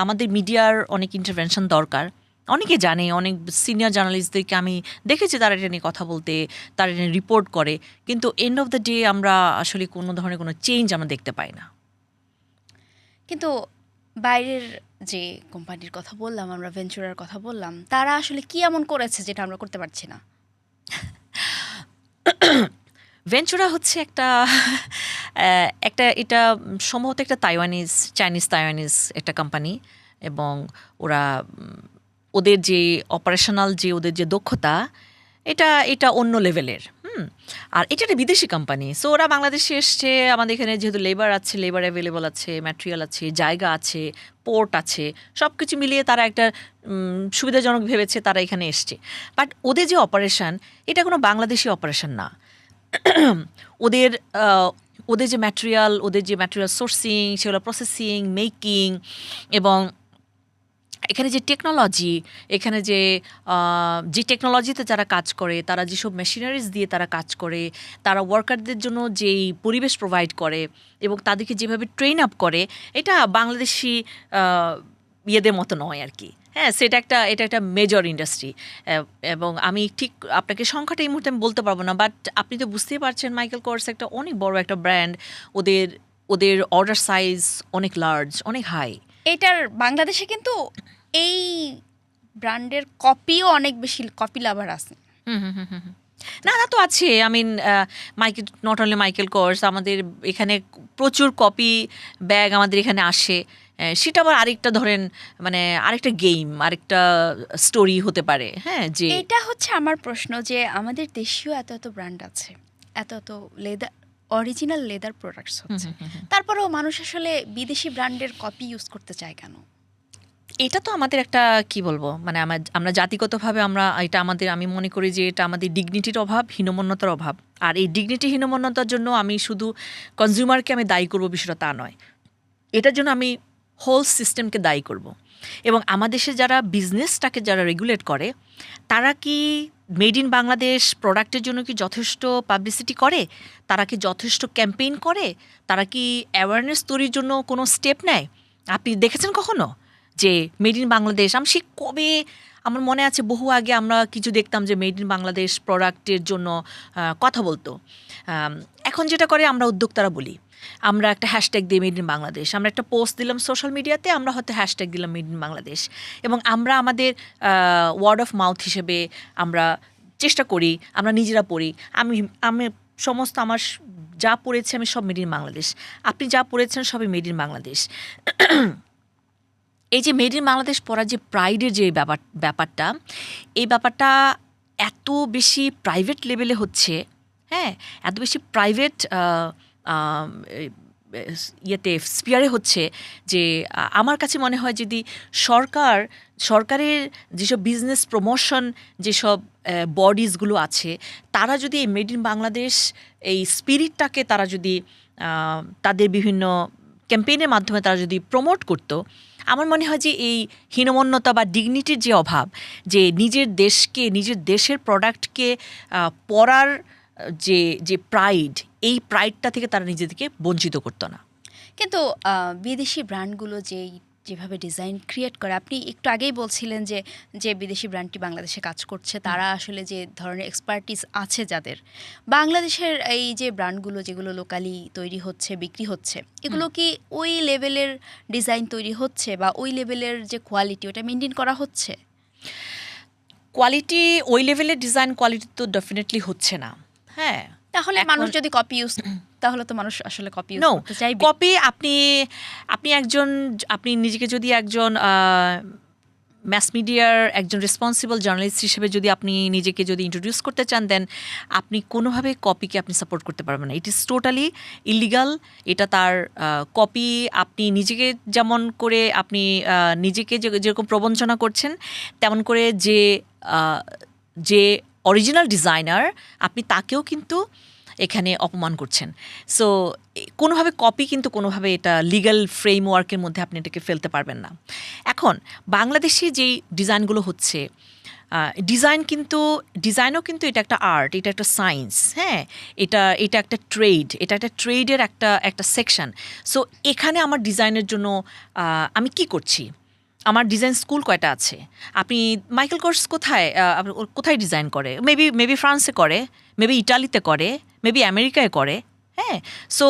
Speaker 1: আমাদের মিডিয়ার অনেক ইন্টারভেনশন দরকার। অনেকে জানে, অনেক সিনিয়র জার্নালিস্টদেরকে আমি দেখেছি তারা এটা নিয়ে কথা বলতে, তারা এটা নিয়ে রিপোর্ট করে, কিন্তু এন্ড অফ দ্য ডে আমরা আসলে কোনো ধরনের কোনো চেঞ্জ আমরা দেখতে পাই না।
Speaker 2: কিন্তু বাইরের যে কোম্পানির কথা বললাম, আমরা ভেঞ্চুরার কথা বললাম, তারা আসলে কি এমন করেছে যেটা আমরা করতে পারছি না?
Speaker 1: ভেঞ্চুরা হচ্ছে একটা এটা সম্ভবত একটা চাইনিজ তাইওয়ানিজ একটা কোম্পানি, এবং ওরা ওদের যে অপারেশনাল যে ওদের যে দক্ষতা, এটা অন্য লেভেলের। আর এটা একটা বিদেশি কোম্পানি। সো ওরা বাংলাদেশে এসছে, আমাদের এখানে যেহেতু লেবার লেবার অ্যাভেলেবল আছে, ম্যাটেরিয়াল আছে, জায়গা আছে, পোর্ট আছে, সব কিছু মিলিয়ে তারা একটা সুবিধাজনক ভেবেছে, তারা এখানে এসছে। বাট ওদের যে অপারেশন, এটা কোনো বাংলাদেশি অপারেশন না। ওদের ওদের যে ম্যাটেরিয়াল সোর্সিং, সেগুলো প্রসেসিং, মেকিং, এবং এখানে যে টেকনোলজি, এখানে যে টেকনোলজিতে যারা কাজ করে, তারা যেসব মেশিনারিজ দিয়ে তারা কাজ করে, তারা ওয়ার্কারদের জন্য যেই পরিবেশ প্রোভাইড করে এবং তাদেরকে যেভাবে ট্রেন আপ করে, এটা বাংলাদেশি ইয়েদের মতো নয় আর কি। হ্যাঁ, এটা একটা মেজর ইন্ডাস্ট্রি, এবং আমি ঠিক আপনাকে সংখ্যাটা এই মুহূর্তে আমি বলতে পারবো না, বাট আপনি তো বুঝতেই পারছেন মাইকেল কোর্স একটা অনেক বড় একটা ব্র্যান্ড, ওদের অর্ডার সাইজ অনেক লার্জ, অনেক হাই।
Speaker 2: এটার বাংলাদেশে কিন্তু এই ব্র্যান্ডের কপিও অনেক বেশি, কপি লাভার আছে।
Speaker 1: না তো আছে। I mean not only Michael Kors, আমাদের এখানে প্রচুর কপি ব্যাগ আমাদের এখানে আসে। সেটা আবার আরেকটা ধরেন মানে আরেকটা গেম, আরেকটা স্টোরি হতে পারে। হ্যাঁ, যে
Speaker 2: এটা হচ্ছে আমার প্রশ্ন, যে আমাদের দেশীয় এত ব্র্যান্ড আছে, এত লেদার অরিজিনাল লেদার প্রোডাক্টস হচ্ছে, তারপরেও মানুষ আসলে বিদেশি ব্র্যান্ডের কপি ইউজ করতে চায় কেন?
Speaker 1: এটা তো আমাদের একটা কি বলবো, মানে আমরা জাতিগতভাবে আমি মনে করি যে এটা আমাদের ডিগনিটির অভাব, হীনমন্যতার অভাব। আর এই ডিগনিটি হীনমন্যতার জন্য আমি শুধু কনজিউমারকে আমি দায়ী করবো, বিষয়টা তা নয়। এটার জন্য আমি হোল সিস্টেমকে দায়ী করব। এবং আমাদের দেশে যারা বিজনেসটাকে যারা রেগুলেট করে, তারা কি মেড ইন বাংলাদেশ প্রোডাক্টের জন্য কি যথেষ্ট পাবলিসিটি করে? তারা কি যথেষ্ট ক্যাম্পেইন করে? তারা কি অ্যাওয়ারনেস তৈরির জন্য কোনো স্টেপ নেয়? আপনি দেখেছেন কখনো যে মেড ইন বাংলাদেশ? আমার মনে আছে বহু আগে আমরা কিছু দেখতাম যে মেড ইন বাংলাদেশ প্রোডাক্টের জন্য কথা বলতো। এখন যেটা করে, আমরা উদ্যোক্তারা বলি, আমরা একটা হ্যাশট্যাগ দিই মেড ইন বাংলাদেশ, আমরা একটা পোস্ট দিলাম সোশ্যাল মিডিয়াতে, আমরা হয়তো হ্যাশট্যাগ দিলাম মেড ইন বাংলাদেশ, এবং আমরা আমাদের ওয়ার্ড অফ মাউথ হিসেবে আমরা চেষ্টা করি, আমরা নিজেরা পড়ি। আমি সমস্ত আমার যা পড়েছি আমি সব মেড ইন বাংলাদেশ, আপনি যা পড়েছেন সবই মেড ইন বাংলাদেশ। এই যে মেড ইন বাংলাদেশ পড়ার যে প্রাইডের যে ব্যাপারটা, এই ব্যাপারটা এত বেশি প্রাইভেট লেভেলে হচ্ছে। হ্যাঁ, এত বেশি প্রাইভেট স্পিয়ারে হচ্ছে যে আমার কাছে মনে হয় যদি সরকারের যেসব বিজনেস প্রমোশন যেসব বডিজগুলো আছে, তারা যদি এই মেড ইন বাংলাদেশ এই স্পিরিটটাকে তারা যদি তাদের বিভিন্ন ক্যাম্পেইনের মাধ্যমে তারা যদি প্রমোট করতো, আমার মনে হয় যে এই হীনমন্যতা বা ডিগনিটির যে অভাব, যে নিজের দেশের প্রোডাক্টকে পড়ার যে প্রাইড, এই প্রাইডটা থেকে তারা নিজেদেরকে বঞ্চিত করতো না।
Speaker 2: কিন্তু বিদেশি ব্র্যান্ডগুলো যেভাবে ডিজাইন ক্রিয়েট করে, আপনি একটু আগেই বলছিলেন যে বিদেশি ব্র্যান্ডটি বাংলাদেশে কাজ করছে, তারা আসলে যে ধরনের এক্সপার্টিস আছে যাদের, বাংলাদেশের এই যে ব্র্যান্ডগুলো যেগুলো লোকালি তৈরি হচ্ছে, বিক্রি হচ্ছে, এগুলো কি ওই লেভেলের ডিজাইন তৈরি হচ্ছে বা ওই লেভেলের যে কোয়ালিটি, ওটা মেনটেন করা হচ্ছে?
Speaker 1: কোয়ালিটি, ওই লেভেলের ডিজাইন কোয়ালিটি তো ডেফিনেটলি হচ্ছে না। হ্যাঁ,
Speaker 2: তাহলে মানুষ যদি কপি ইউজ, তাহলে তো মানুষ আসলে কপি ইউজ করতে চাইবে।
Speaker 1: কপি আপনি নিজেকে যদি একজন ম্যাস মিডিয়ার একজন রেসপন্সিবল জার্নালিস্ট হিসেবে যদি আপনি নিজেকে যদি ইন্ট্রোডিউস করতে চান, দেন আপনি কোনোভাবে কপিকে আপনি সাপোর্ট করতে পারবেন না। It is totally illegal. এটা তার কপি আপনি নিজেকে যেমন করে আপনি নিজেকে যেরকম প্রবঞ্চনা করছেন, তেমন করে যে অরিজিনাল ডিজাইনার আপনি তাকেও কিন্তু এখানে অপমান করছেন। সো কোনোভাবে কপি কিন্তু কোনোভাবে এটা লিগ্যাল ফ্রেমওয়ার্কের মধ্যে আপনি এটাকে ফেলতে পারবেন না। এখন বাংলাদেশে যেই ডিজাইনগুলো হচ্ছে, ডিজাইনও কিন্তু এটা একটা আর্ট, এটা একটা সায়েন্স, হ্যাঁ, এটা একটা ট্রেড, এটা একটা ট্রেডের একটা সেকশন। সো এখানে আমার ডিজাইনের জন্য আমি কি করছি? আমার ডিজাইন স্কুল কয়টা আছে? আপনি মাইকেল কোর্স কোথায় ডিজাইন করে? মেবি ফ্রান্সে করে, মেবি ইটালিতে করে, মেবি আমেরিকায় করে, হ্যাঁ। সো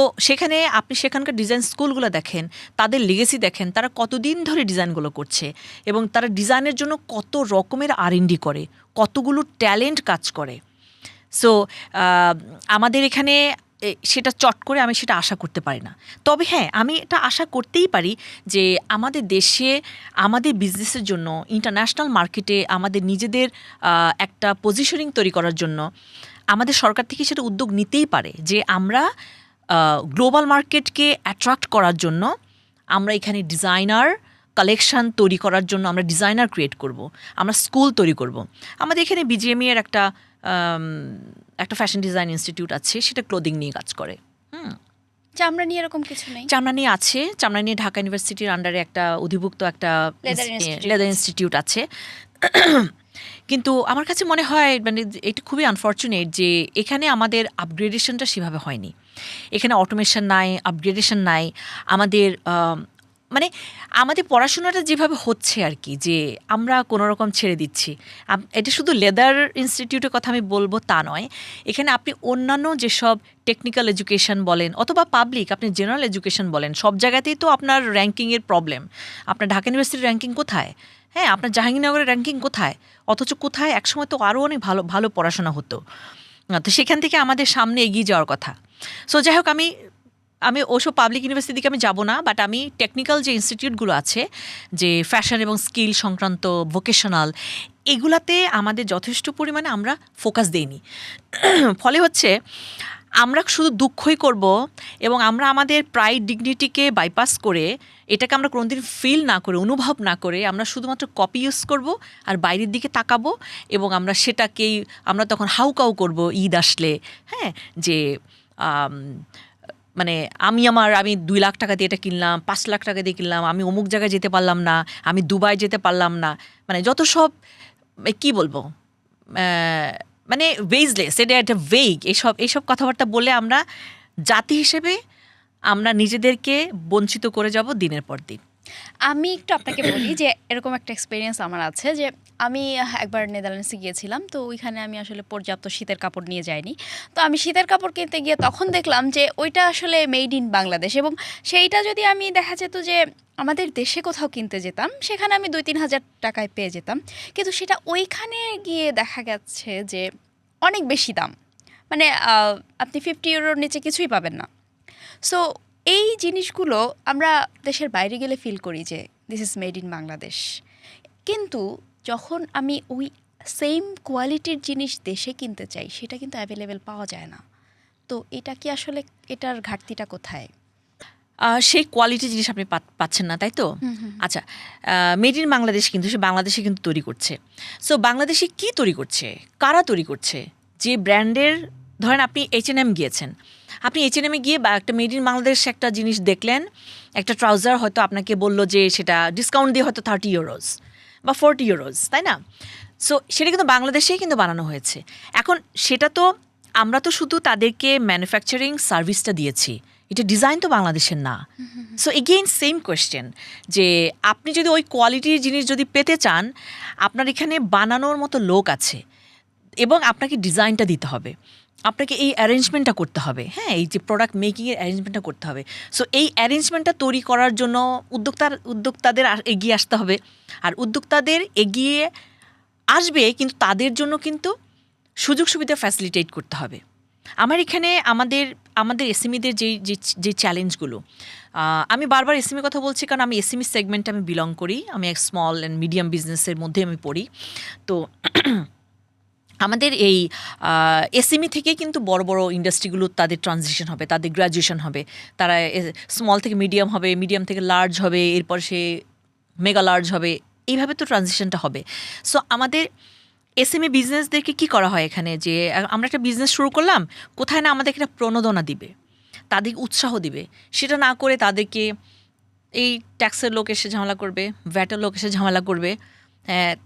Speaker 1: আপনি সেখানকার ডিজাইন স্কুলগুলো দেখেন, তাদের লিগেসি দেখেন, তারা কতদিন ধরে ডিজাইনগুলো করছে এবং তারা ডিজাইনের জন্য কত রকমের R&D করে, কতগুলো ট্যালেন্ট কাজ করে। সো আমাদের এখানে সেটা চট করে আমি সেটা আশা করতে পারি না। তবে হ্যাঁ, আমি এটা আশা করতেই পারি যে আমাদের দেশে আমাদের বিজনেসের জন্য ইন্টারন্যাশনাল মার্কেটে আমাদের নিজেদের একটা পজিশনিং তৈরি করার জন্য আমাদের সরকার থেকে সেটা উদ্যোগ নিতেই পারে যে আমরা গ্লোবাল মার্কেটকে অ্যাট্রাক্ট করার জন্য আমরা এখানে ডিজাইনার কালেকশন তৈরি করার জন্য আমরা ডিজাইনার ক্রিয়েট করব, আমরা স্কুল তৈরি করব। আমাদের এখানে BGME এর একটা ফ্যাশন ডিজাইন ইনস্টিটিউট আছে, সেটা ক্লোদিং নিয়ে কাজ করে।
Speaker 2: চামড়া নিয়ে এরকম কিছু নেই?
Speaker 1: চামড়া নিয়ে আছে, চামড়া নিয়ে ঢাকা ইউনিভার্সিটির আন্ডারে একটা অধিভুক্ত একটা লেদার ইনস্টিটিউট আছে। কিন্তু আমার কাছে মনে হয় মানে এটা খুবই আনফর্চুনেট যে এখানে আমাদের আপগ্রেডেশনটা সেভাবে হয়নি। এখানে অটোমেশন নাই, আপগ্রেডেশন নাই। আমাদের পড়াশোনাটা যেভাবে হচ্ছে আর কি, যে আমরা কোনো রকম ছেড়ে দিচ্ছি। এটা শুধু লেদার ইনস্টিটিউটের কথা আমি বলবো তা নয়, এখানে আপনি অন্যান্য যেসব টেকনিক্যাল এডুকেশন বলেন অথবা পাবলিক আপনি জেনারেল এডুকেশন বলেন, সব জায়গাতেই তো আপনার র্যাঙ্কিংয়ের প্রবলেম। আপনার ঢাকা ইউনিভার্সিটির র্যাঙ্কিং কোথায়? হ্যাঁ, আপনার জাহাঙ্গীরনগরের র্যাঙ্কিং কোথায়? অথচ কোথায় একসময় তো আরও অনেক ভালো ভালো পড়াশোনা হতো। তো সেখান থেকে আমাদের সামনে এগিয়ে যাওয়ার কথা। সো যাই হোক, আমি ওসব পাবলিক ইউনিভার্সিটির দিকে আমি যাব না, বাট আমি টেকনিক্যাল যে ইনস্টিটিউটগুলো আছে, যে ফ্যাশন এবং স্কিল সংক্রান্ত ভোকেশনাল, এগুলাতে আমাদের যথেষ্ট পরিমাণে আমরা ফোকাস দেইনি। ফলে হচ্ছে আমরা শুধু দুঃখই করব এবং আমরা আমাদের প্রাইড ডিগনিটিকে বাইপাস করে, এটাকে আমরা কোনোদিন ফিল না করে, অনুভব না করে আমরা শুধুমাত্র কপি ইউজ করব আর বাইরের দিকে তাকাবো এবং আমরা সেটাকেই আমরা তখন হাউকাউ করব ঈদ আসলে, হ্যাঁ, যে মানে আমি 2 লাখ টাকা দিয়ে এটা কিনলাম, 5 লাখ টাকা দিয়ে কিনলাম, আমি অমুক জায়গায় যেতে পারলাম না, আমি দুবাই যেতে পারলাম না, মানে যত সব কি বলবো, মানে বেজলেস, এটা একটা ভেগ, এইসব কথাবার্তা বলে আমরা জাতি হিসেবে আমরা নিজেদেরকে বঞ্চিত করে যাব দিনের পর দিন।
Speaker 2: আমি একটু আপনাকে বলি যে এরকম একটা এক্সপিরিয়েন্স আমার আছে, যে আমি একবার নেদারল্যান্ডসে গিয়েছিলাম। তো ওইখানে আমি আসলে পর্যাপ্ত শীতের কাপড় নিয়ে যাইনি। তো আমি শীতের কাপড় কিনতে গিয়ে তখন দেখলাম যে ওইটা আসলে মেড ইন বাংলাদেশ, এবং সেইটা যদি আমি দেখা যেত যে আমাদের দেশে কোথাও কিনতে যেতাম, সেখানে আমি 2-3 হাজার টাকায় পেয়ে যেতাম। কিন্তু সেটা ওইখানে গিয়ে দেখা গেছে যে অনেক বেশি দাম, মানে আপনি 50 ইউরোর নিচে কিছুই পাবেন না। সো এই জিনিসগুলো আমরা দেশের বাইরে গেলে ফিল করি যে this is made in Bangladesh, কিন্তু যখন আমি ওই সেম কোয়ালিটির জিনিস দেশে কিনতে চাই, সেটা কিন্তু অ্যাভেলেবেল পাওয়া যায় না। তো এটা কি আসলে, এটার ঘাটতিটা কোথায়?
Speaker 1: সেই কোয়ালিটি জিনিস আপনি পাচ্ছেন না, তাই তো? আচ্ছা, মেড ইন বাংলাদেশ কিন্তু সে বাংলাদেশে কিন্তু তৈরি করছে। সো বাংলাদেশে কি তৈরি করছে, কারা তৈরি করছে? যে ব্র্যান্ডের, ধরেন আপনি H&M গিয়েছেন, আপনি H&M গিয়ে বা একটা মেড ইন বাংলাদেশ একটা জিনিস দেখলেন, একটা ট্রাউজার হয়তো আপনাকে বললো যে সেটা ডিসকাউন্ট দিয়ে হয়তো 30 ইউরোস বা 40 ইউরোস, তাই না? সো সেটা কিন্তু বাংলাদেশেই কিন্তু বানানো হয়েছে। এখন সেটা তো আমরা তো শুধু তাদেরকে ম্যানুফ্যাকচারিং সার্ভিসটা দিয়েছি, এটা ডিজাইন তো বাংলাদেশের না। সো এগেইন সেম কোয়েশ্চেন, যে আপনি যদি ওই কোয়ালিটির জিনিস যদি পেতে চান, আপনার এখানে বানানোর মতো লোক আছে এবং আপনাকে ডিজাইনটা দিতে হবে, আপনাকে এই অ্যারেঞ্জমেন্টটা করতে হবে, হ্যাঁ, এই যে প্রোডাক্ট মেকিংয়ের অ্যারেঞ্জমেন্টটা করতে হবে। সো এই অ্যারেঞ্জমেন্টটা তৈরি করার জন্য উদ্যোক্তাদের এগিয়ে আসতে হবে। আর উদ্যোক্তাদের এগিয়ে আসবে, কিন্তু তাদের জন্য কিন্তু সুযোগ সুবিধা ফ্যাসিলিটেট করতে হবে। আমার এখানে আমাদের এসএমইদের যে চ্যালেঞ্জগুলো, আমি বারবার এসএমই কথা বলছি কারণ আমি এসএমই সেগমেন্টে আমি বিলং করি, আমি এক স্মল অ্যান্ড মিডিয়াম বিজনেসের মধ্যে আমি পড়ি। তো আমাদের এই এসএমই থেকে কিন্তু বড় বড় ইন্ডাস্ট্রিগুলো তাদের ট্রানজিশন হবে, তাদের গ্র্যাজুয়েশন হবে, তারা স্মল থেকে মিডিয়াম হবে, মিডিয়াম থেকে লার্জ হবে, এরপর সে মেগা লার্জ হবে, এইভাবে তো ট্রানজিশনটা হবে। সো আমাদের এসএমই বিজনেসদেরকে কি করা হয় এখানে, যে আমরা একটা বিজনেস শুরু করলাম, কোথায় না আমাদেরকে একটা প্রণোদনা দিবে, তাদেরকে উৎসাহ দিবে, সেটা না করে তাদেরকে এই ট্যাক্সের লোক এসে ঝামেলা করবে, ভ্যাটের লোক এসে ঝামেলা করবে,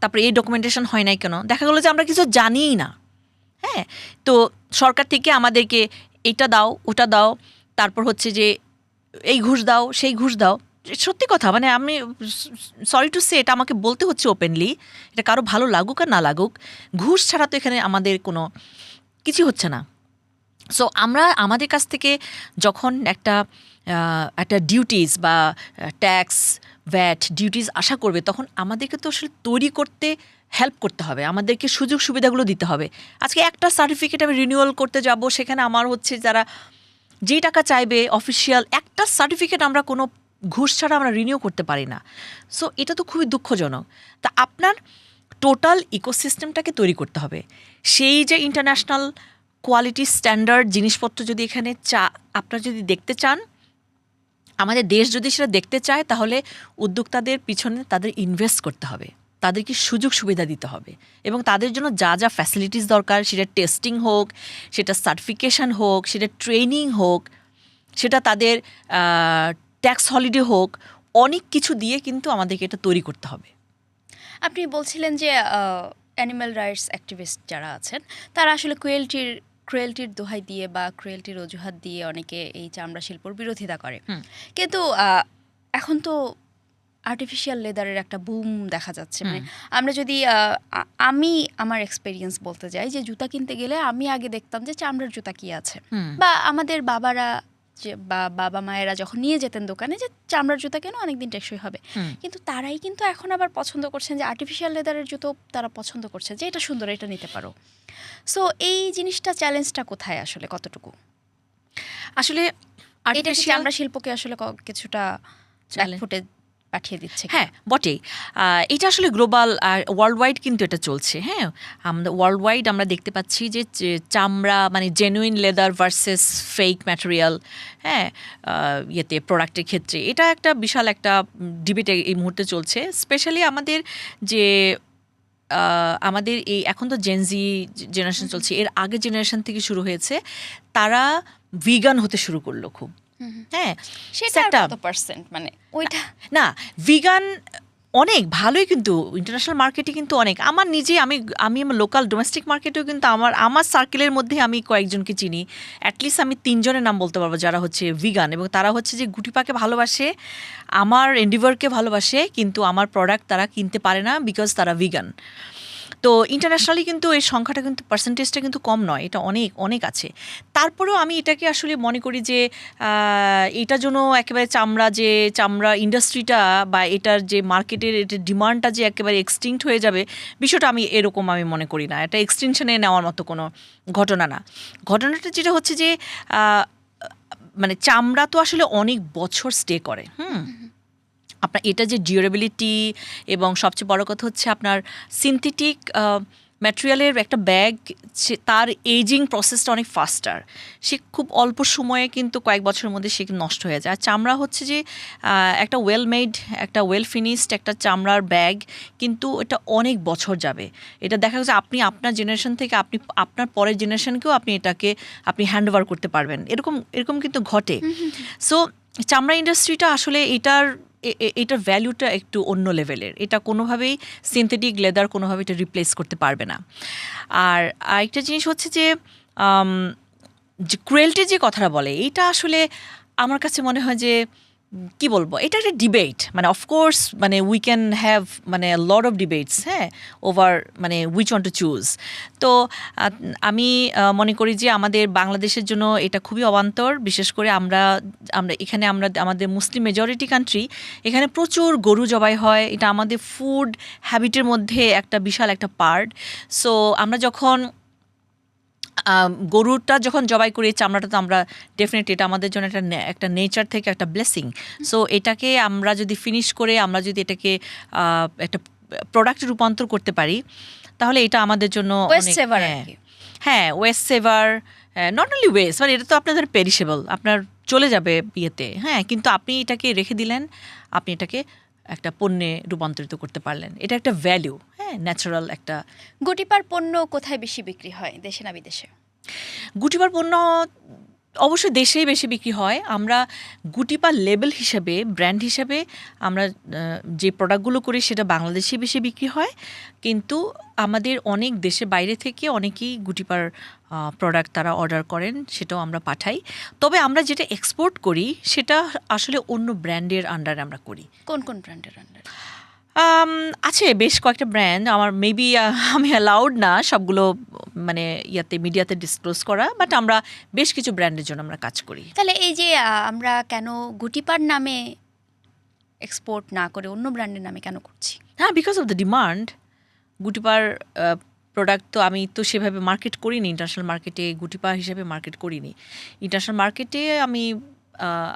Speaker 1: তারপরে এই ডকুমেন্টেশন হয় নাই কেন, দেখা গেলো যে আমরা কিছু জানিই না। হ্যাঁ, তো সরকার থেকে আমাদেরকে এটা দাও ওটা দাও, তারপর হচ্ছে যে এই ঘুষ দাও সেই ঘুষ দাও। সত্যি কথা, মানে আমি সরি টু সে, এটা আমাকে বলতে হচ্ছে ওপেনলি, এটা কারো ভালো লাগুক আর না লাগুক, ঘুষ ছাড়া তো এখানে আমাদের কোনো কিছু হচ্ছে না। সো আমরা আমাদের কাছ থেকে যখন একটা ডিউটিস বা ট্যাক্স ভ্যাট ডিউটিস আশা করবে, তখন আমাদেরকে তো আসলে তৈরি করতে হেল্প করতে হবে, আমাদেরকে সুযোগ সুবিধাগুলো দিতে হবে। আজকে একটা সার্টিফিকেট আমি রিনিউয়াল করতে যাব, সেখানে আমার হচ্ছে যারা যেই টাকা চাইবে অফিসিয়াল একটা সার্টিফিকেট আমরা কোনো ঘুষ ছাড়া আমরা রিনিউ করতে পারি না। সো এটা তো খুবই দুঃখজনক। তা আপনার টোটাল ইকোসিস্টেমটাকে তৈরি করতে হবে, সেই যে ইন্টারন্যাশনাল কোয়ালিটি স্ট্যান্ডার্ড জিনিসপত্র যদি এখানে আপনারা যদি দেখতে চান, আমাদের দেশ যদি সেটা দেখতে চায়, তাহলে উদ্যোক্তাদের পিছনে তাদের ইনভেস্ট করতে হবে, তাদেরকে সুযোগ সুবিধা দিতে হবে, এবং তাদের জন্য যা যা ফ্যাসিলিটিস দরকার, সেটা টেস্টিং হোক, সেটা সার্টিফিকেশান হোক, সেটা ট্রেনিং হোক, সেটা তাদের ট্যাক্স হলিডে হোক, অনেক কিছু দিয়ে কিন্তু আমাদেরকে এটা তৈরি করতে হবে।
Speaker 2: আপনি বলছিলেন যে অ্যানিম্যাল রাইটস অ্যাক্টিভিস্ট যারা আছেন, তারা আসলে ক্রুয়েলটির দোহাই দিয়ে বা ক্রুয়েলটির অজুহাত দিয়ে অনেকে এই চামড়া শিল্পর বিরোধিতা করে। কিন্তু এখন তো আর্টিফিশিয়াল লেদারের একটা বুম দেখা যাচ্ছে। মানে আমরা যদি আমি আমার এক্সপেরিয়েন্স বলতে যাই, যে জুতা কিনতে গেলে আমি আগে দেখতাম যে চামড়ার জুতা কি আছে, বা আমাদের বাবারা যে বা বাবা মায়েরা যখন নিয়ে যেতেন দোকানে, যে চামড়ার জুতা কেন, অনেকদিন টেকসই হবে। কিন্তু তারাই কিন্তু এখন আবার পছন্দ করছেন যে আর্টিফিশিয়াল লেদারের জুতো তারা পছন্দ করছে, যে এটা সুন্দর, এটা নিতে পারো। সো এই জিনিসটা, চ্যালেঞ্জটা কোথায় আসলে, কতটুকু
Speaker 1: আসলে
Speaker 2: এটা কি চামড়া শিল্পকে আসলে কিছুটা ফুটে পাঠিয়ে দিচ্ছে?
Speaker 1: হ্যাঁ, বটেই। এটা আসলে গ্লোবাল আর ওয়ার্ল্ড ওয়াইড কিন্তু এটা চলছে। হ্যাঁ, আমরা ওয়ার্ল্ড ওয়াইড আমরা দেখতে পাচ্ছি যে চামড়া মানে genuine leather versus fake material, হ্যাঁ, ইয়েতে প্রোডাক্টের ক্ষেত্রে এটা একটা বিশাল একটা ডিবেট এই মুহূর্তে চলছে। স্পেশালি আমাদের যে আমাদের এই এখন তো জেনজি জেনারেশন চলছে, এর আগে জেনারেশন থেকে শুরু হয়েছে, তারা ভিগান হতে শুরু করলো খুব। হ্যাঁ,
Speaker 2: সেটা কত পার্সেন্ট, মানে ওইটা
Speaker 1: না, ভিগান অনেক ভালোই, কিন্তু ইন্টারন্যাশনাল মার্কেটে কিন্তু অনেক। আমার নিজে আমি আমার লোকাল ডোমেস্টিক মার্কেটেও কিন্তু আমার সার্কেলের মধ্যে আমি কয়েকজনকে চিনি, অ্যাটলিস্ট আমি 3 জনের নাম বলতে পারবো যারা হচ্ছে ভিগান, এবং তারা হচ্ছে যে গুটিপাকে ভালোবাসে, আমার এন্ডিভারকে ভালোবাসে, কিন্তু আমার প্রোডাক্ট তারা কিনতে পারে না বিকজ তারা ভিগান। তো ইন্টারন্যাশনালি কিন্তু এই সংখ্যাটা কিন্তু পার্সেন্টেজটা কিন্তু কম নয়, এটা অনেক অনেক আছে। তারপরেও আমি এটাকে আসলে মনে করি যে এটার জন্য একেবারে চামড়া ইন্ডাস্ট্রিটা বা এটার যে মার্কেটের এটার ডিমান্ডটা যে একেবারে এক্সটিংক্ট হয়ে যাবে, বিষয়টা আমি এরকম আমি মনে করি না। এটা এক্সটিংশনে নেওয়ার মতো কোনো ঘটনা না। ঘটনাটা যেটা হচ্ছে যে মানে চামড়া তো আসলে অনেক বছর স্টে করে। আপনার এটা যে ডিউরেবিলিটি, এবং সবচেয়ে বড় কথা হচ্ছে আপনার সিনথেটিক ম্যাটেরিয়ালের একটা ব্যাগ, তার এজিং প্রসেসটা অনেক ফাস্টার, সে খুব অল্প সময়ে কিন্তু কয়েক বছরের মধ্যে সে নষ্ট হয়ে যায়। আর চামড়া হচ্ছে যে একটা ওয়েল মেড, একটা ওয়েল ফিনিশড একটা চামড়ার ব্যাগ, কিন্তু এটা অনেক বছর যাবে। এটা দেখা যাচ্ছে আপনি আপনার জেনারেশন থেকে আপনি আপনার পরের জেনারেশনকেও আপনি হ্যান্ড ওভার করতে পারবেন, এরকম কিন্তু ঘটে। সো চামড়া ইন্ডাস্ট্রিটা আসলে এটার ভ্যালুটা একটু অন্য লেভেলের, এটা কোনোভাবেই সিনথেটিক লেদার কোনোভাবে এটা রিপ্লেস করতে পারবে না। আর আরেকটা জিনিস হচ্ছে যে ক্রুয়েলটির যে কথাটা বলে, এইটা আসলে আমার কাছে মনে হয় যে কি বলবো, এটা একটা ডিবেট, মানে অফকোর্স মানে উই ক্যান হ্যাভ মানে লট অফ ডিবেটস, হ্যাঁ, ওভার মানে উইচ ওয়ান্ট টু চুজ। তো আমি মনে করি যে আমাদের বাংলাদেশের জন্য এটা খুবই অবান্তর, বিশেষ করে আমরা এখানে আমাদের মুসলিম মেজরিটি কান্ট্রি, এখানে প্রচুর গরু জবাই হয়, এটা আমাদের ফুড হ্যাবিটের মধ্যে একটা বিশাল একটা পার্ট। সো আমরা যখন গরুটা যখন জবাই করি চামড়াটা তো আমরা ডেফিনেটলি এটা আমাদের জন্য একটা নেচার থেকে একটা ব্লেসিং। সো এটাকে আমরা যদি ফিনিশ করে আমরা যদি এটাকে একটা প্রোডাক্টে রূপান্তর করতে পারি তাহলে এটা আমাদের জন্য
Speaker 2: ওয়েস্ট সেভার
Speaker 1: হ্যাঁ waste saver, not only waste, মানে এটা তো আপনাদের পেরিশেবল, আপনার চলে যাবে ইয়েতে, হ্যাঁ, কিন্তু আপনি এটাকে রেখে দিলেন, আপনি এটাকে একটা পণ্যে রূপান্তরিত করতে পারলেন, এটা একটা ভ্যালু, হ্যাঁ, ন্যাচারাল একটা।
Speaker 2: গুটিপার পণ্য কোথায় বেশি বিক্রি হয়, দেশে না বিদেশে?
Speaker 1: গুটিপার পণ্য অবশ্যই দেশেই বেশি বিক্রি হয়। আমরা গুটিপার লেবেল হিসেবে, ব্র্যান্ড হিসেবে আমরা যে প্রোডাক্টগুলো করি সেটা বাংলাদেশে বেশি বিক্রি হয়, কিন্তু আমাদের অনেক দেশে বাইরে থেকে অনেকেই গুটিপার প্রোডাক্ট তারা অর্ডার করেন, সেটাও আমরা পাঠাই। তবে আমরা যেটা এক্সপোর্ট করি সেটা আসলে অন্য ব্র্যান্ডের আন্ডারে আমরা করি।
Speaker 2: কোন কোন ব্র্যান্ডের আন্ডারে?
Speaker 1: আছে বেশ কয়েকটা ব্র্যান্ড, আমার মেবি আমি অ্যালাউড না সবগুলো মানে মিডিয়াতে ডিসক্লোজ করা, বাট আমরা বেশ কিছু ব্র্যান্ডের জন্য আমরা কাজ করি।
Speaker 2: তাহলে এই যে আমরা কেন গুটিপার নামে এক্সপোর্ট না করে অন্য ব্র্যান্ডের নামে কেন করছি?
Speaker 1: হ্যাঁ, বিকজ অফ দ্য ডিমান্ড। গুটিপার প্রোডাক্ট তো আমি তো সেভাবে মার্কেট করিনি, ইন্টারন্যাশনাল মার্কেটে গুটিপা হিসেবে মার্কেট করিনি। ইন্টারন্যাশনাল মার্কেটে আমি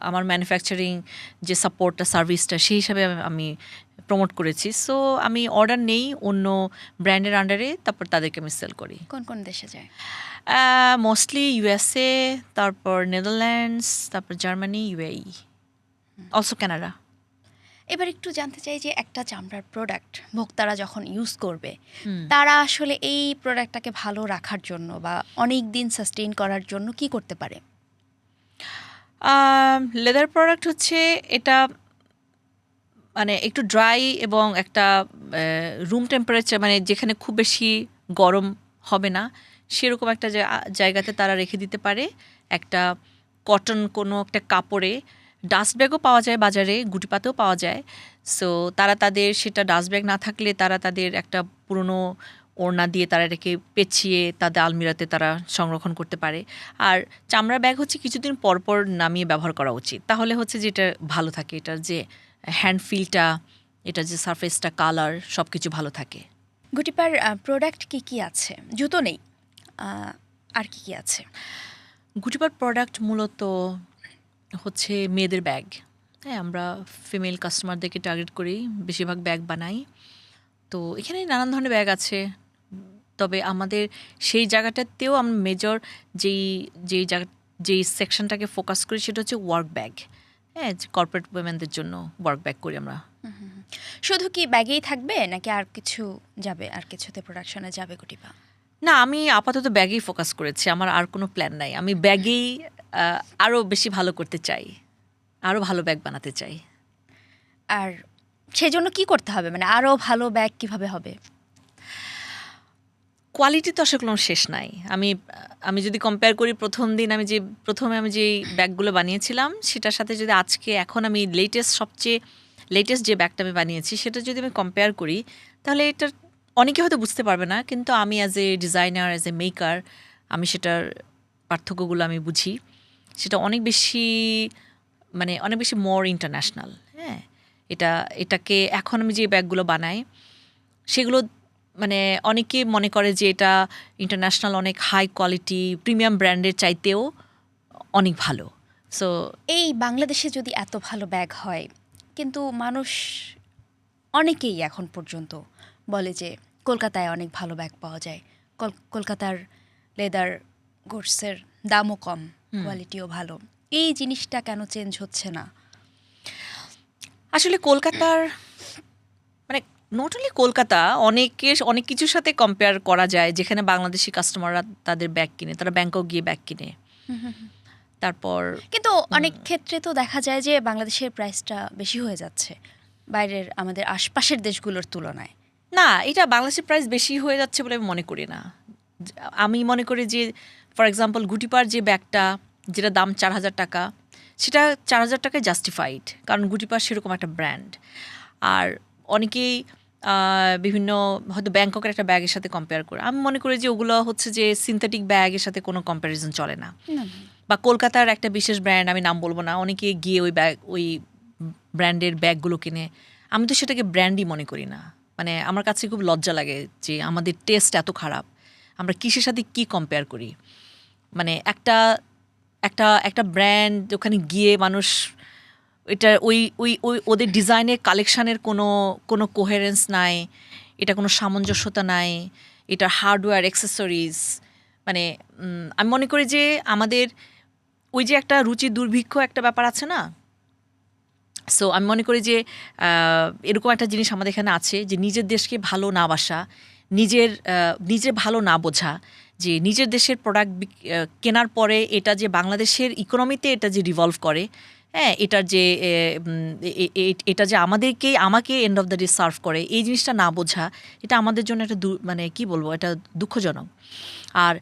Speaker 1: আমার ম্যানুফ্যাকচারিং যে সাপোর্টটা, সার্ভিসটা, সেই হিসাবে আমি প্রমোট করেছি। সো আমি অর্ডার নেই অন্য ব্র্যান্ডের আন্ডারে, তারপর তাদেরকে আমি সেল করি।
Speaker 2: কোন কোন দেশে যায়?
Speaker 1: মোস্টলি ইউএসএ, তারপর নেদারল্যান্ডস, তারপর জার্মানি, ইউএই, অলসো কানাডা।
Speaker 2: এবার একটু জানতে চাই যে একটা চামড়ার প্রোডাক্ট ভোক্তারা যখন ইউজ করবে, তারা আসলে এই প্রোডাক্টটাকে ভালো রাখার জন্য বা অনেক দিন সাস্টেইন করার জন্য কি করতে পারে?
Speaker 1: লেদার প্রোডাক্ট হচ্ছে এটা মানে একটু ড্রাই এবং একটা রুম টেম্পারেচার, মানে যেখানে খুব বেশি গরম হবে না সেরকম একটা জায়গাতে তারা রেখে দিতে পারে। একটা কটন কোনো একটা কাপড়ে, ডাস্ট ব্যাগও পাওয়া যায় বাজারে, গুটিপাতেও পাওয়া যায়। সো তারা তাদের সেটা ডাস্ট ব্যাগ না থাকলে তারা তাদের একটা পুরনো ওড়না দিয়ে তারা এটাকে পেঁচিয়ে তাদের আলমিরাতে তারা সংরক্ষণ করতে পারে। আর চামড়ার ব্যাগ হচ্ছে কিছুদিন পর পর নামিয়ে ব্যবহার করা উচিত, তাহলে হচ্ছে যে এটা ভালো থাকে, এটার যে হ্যান্ড ফিলটা, এটার যে সারফেসটা, কালার, সব কিছু ভালো থাকে।
Speaker 2: গুটিপার প্রোডাক্ট কি কি আছে? জুতো নেই, আর কি কি আছে?
Speaker 1: গুটিপার প্রোডাক্ট মূলত হচ্ছে মেয়েদের ব্যাগ। হ্যাঁ, আমরা ফিমেল কাস্টমারদেরকে টার্গেট করি, বেশিরভাগ ব্যাগ বানাই। তো এখানে নানান ধরনের ব্যাগ আছে, তবে আমাদের সেই জায়গাটাতেও আমরা মেজর যেই সেকশনটাকে ফোকাস করি সেটা হচ্ছে ওয়ার্ক ব্যাগ। হ্যাঁ, কর্পোরেট উইমেনদের জন্য ওয়ার্ক ব্যাগ করি আমরা।
Speaker 2: শুধু কি ব্যাগেই থাকবে নাকি আর কিছু যাবে, আর কিছুতে প্রোডাকশনে যাবে গুটিপা?
Speaker 1: না, আমি আপাতত ব্যাগেই ফোকাস করেছি, আমার আর কোনো প্ল্যান নাই। আমি ব্যাগেই আরও বেশি ভালো করতে চাই, আরও ভালো ব্যাগ বানাতে চাই।
Speaker 2: আর সেজন্য কি করতে হবে, মানে আরও ভালো ব্যাগ কিভাবে হবে?
Speaker 1: কোয়ালিটি তো আসলে কোনো শেষ নাই। আমি যদি কম্পেয়ার করি, প্রথমে আমি যে ব্যাগগুলো বানিয়েছিলাম সেটার সাথে যদি এখন আমি সবচেয়ে লেটেস্ট যে ব্যাগটা আমি বানিয়েছি সেটা যদি আমি কম্পেয়ার করি, তাহলে এটা অনেকে হয়তো বুঝতে পারবে না, কিন্তু আমি as a designer, as a maker, আমি সেটার পার্থক্যগুলো আমি বুঝি। সেটা অনেক বেশি মোর ইন্টারন্যাশনাল। হ্যাঁ, এটাকে এখন আমি যে ব্যাগগুলো বানাই সেগুলো মানে অনেকে মনে করে যে এটা ইন্টারন্যাশনাল, অনেক হাই কোয়ালিটি প্রিমিয়াম ব্র্যান্ডের চাইতেও অনেক ভালো। সো
Speaker 2: এই বাংলাদেশে যদি এত ভালো ব্যাগ হয়, কিন্তু মানুষ অনেকেই এখন পর্যন্ত বলে যে কলকাতায় অনেক ভালো ব্যাগ পাওয়া যায়, কলকাতার লেদার গুডসের দামও কম, কোয়ালিটিও ভালো, এই জিনিসটা কেন চেঞ্জ হচ্ছে না?
Speaker 1: আসলে কলকাতার মানে নট অনলি কলকাতা, অনেক কিছুর সাথে কম্পেয়ার করা যায়। যেখানে বাংলাদেশি কাস্টমাররা তাদের ব্যাগ কিনে, তারা ব্যাংকক গিয়ে ব্যাগ কিনে। তারপর
Speaker 2: কিন্তু অনেক ক্ষেত্রে তো দেখা যায় যে বাংলাদেশের প্রাইসটা বেশি হয়ে যাচ্ছে বাইরের আমাদের আশপাশের দেশগুলোর তুলনায়।
Speaker 1: না, এটা বাংলাদেশের প্রাইস বেশি হয়ে যাচ্ছে বলে আমি মনে করি না। আমি মনে করি যে ফর এক্সাম্পল গুটিপার যে ব্যাগটা, যেটা দাম 4,000 টাকা, সেটা 4,000 টাকায় জাস্টিফাইড, কারণ গুটিপার সেরকম একটা ব্র্যান্ড। আর অনেকেই বিভিন্ন হয়তো ব্যাংককের একটা ব্যাগের সাথে কম্পেয়ার করে, আমি মনে করি যে ওগুলো হচ্ছে যে সিনথেটিক ব্যাগের সাথে কোনো কম্প্যারিজন চলে না। বা কলকাতার একটা বিশেষ ব্র্যান্ড, আমি নাম বলবো না, অনেকে গিয়ে ওই ব্র্যান্ডের ব্যাগগুলো কিনে। আমি তো সেটাকে ব্র্যান্ডই মনে করি না। মানে আমার কাছে খুব লজ্জা লাগে যে আমাদের টেস্ট এত খারাপ। আমরা কিসের সাথে কি কম্পেয়ার করি। মানে একটা একটা একটা ব্র্যান্ড ওখানে গিয়ে মানুষ এটা ওই ওই ওই ওদের ডিজাইনের কালেকশানের কোনো কোনো কোহেরেন্স নাই, এটা কোনো সামঞ্জস্যতা নাই, এটার হার্ডওয়্যার অ্যাক্সেসরিজ, মানে আমি মনে করি যে আমাদের ওই যে একটা রুচি দুর্ভিক্ষ একটা ব্যাপার আছে না। সো আমি মনে করি যে এরকম একটা জিনিস আমাদের এখানে আছে যে নিজের দেশকে ভালো না বাসা, নিজের ভালো না বোঝা, যে নিজের দেশের প্রোডাক্ট কেনার পরে এটা যে বাংলাদেশের ইকোনমিতে এটা যে রিভলভ করে, হ্যাঁ, এটার যে এটা যে আমাকে end of the day serve করে, এই জিনিসটা না বোঝা, এটা আমাদের জন্য একটা মানে কি বলবো, এটা দুঃখজনক। আর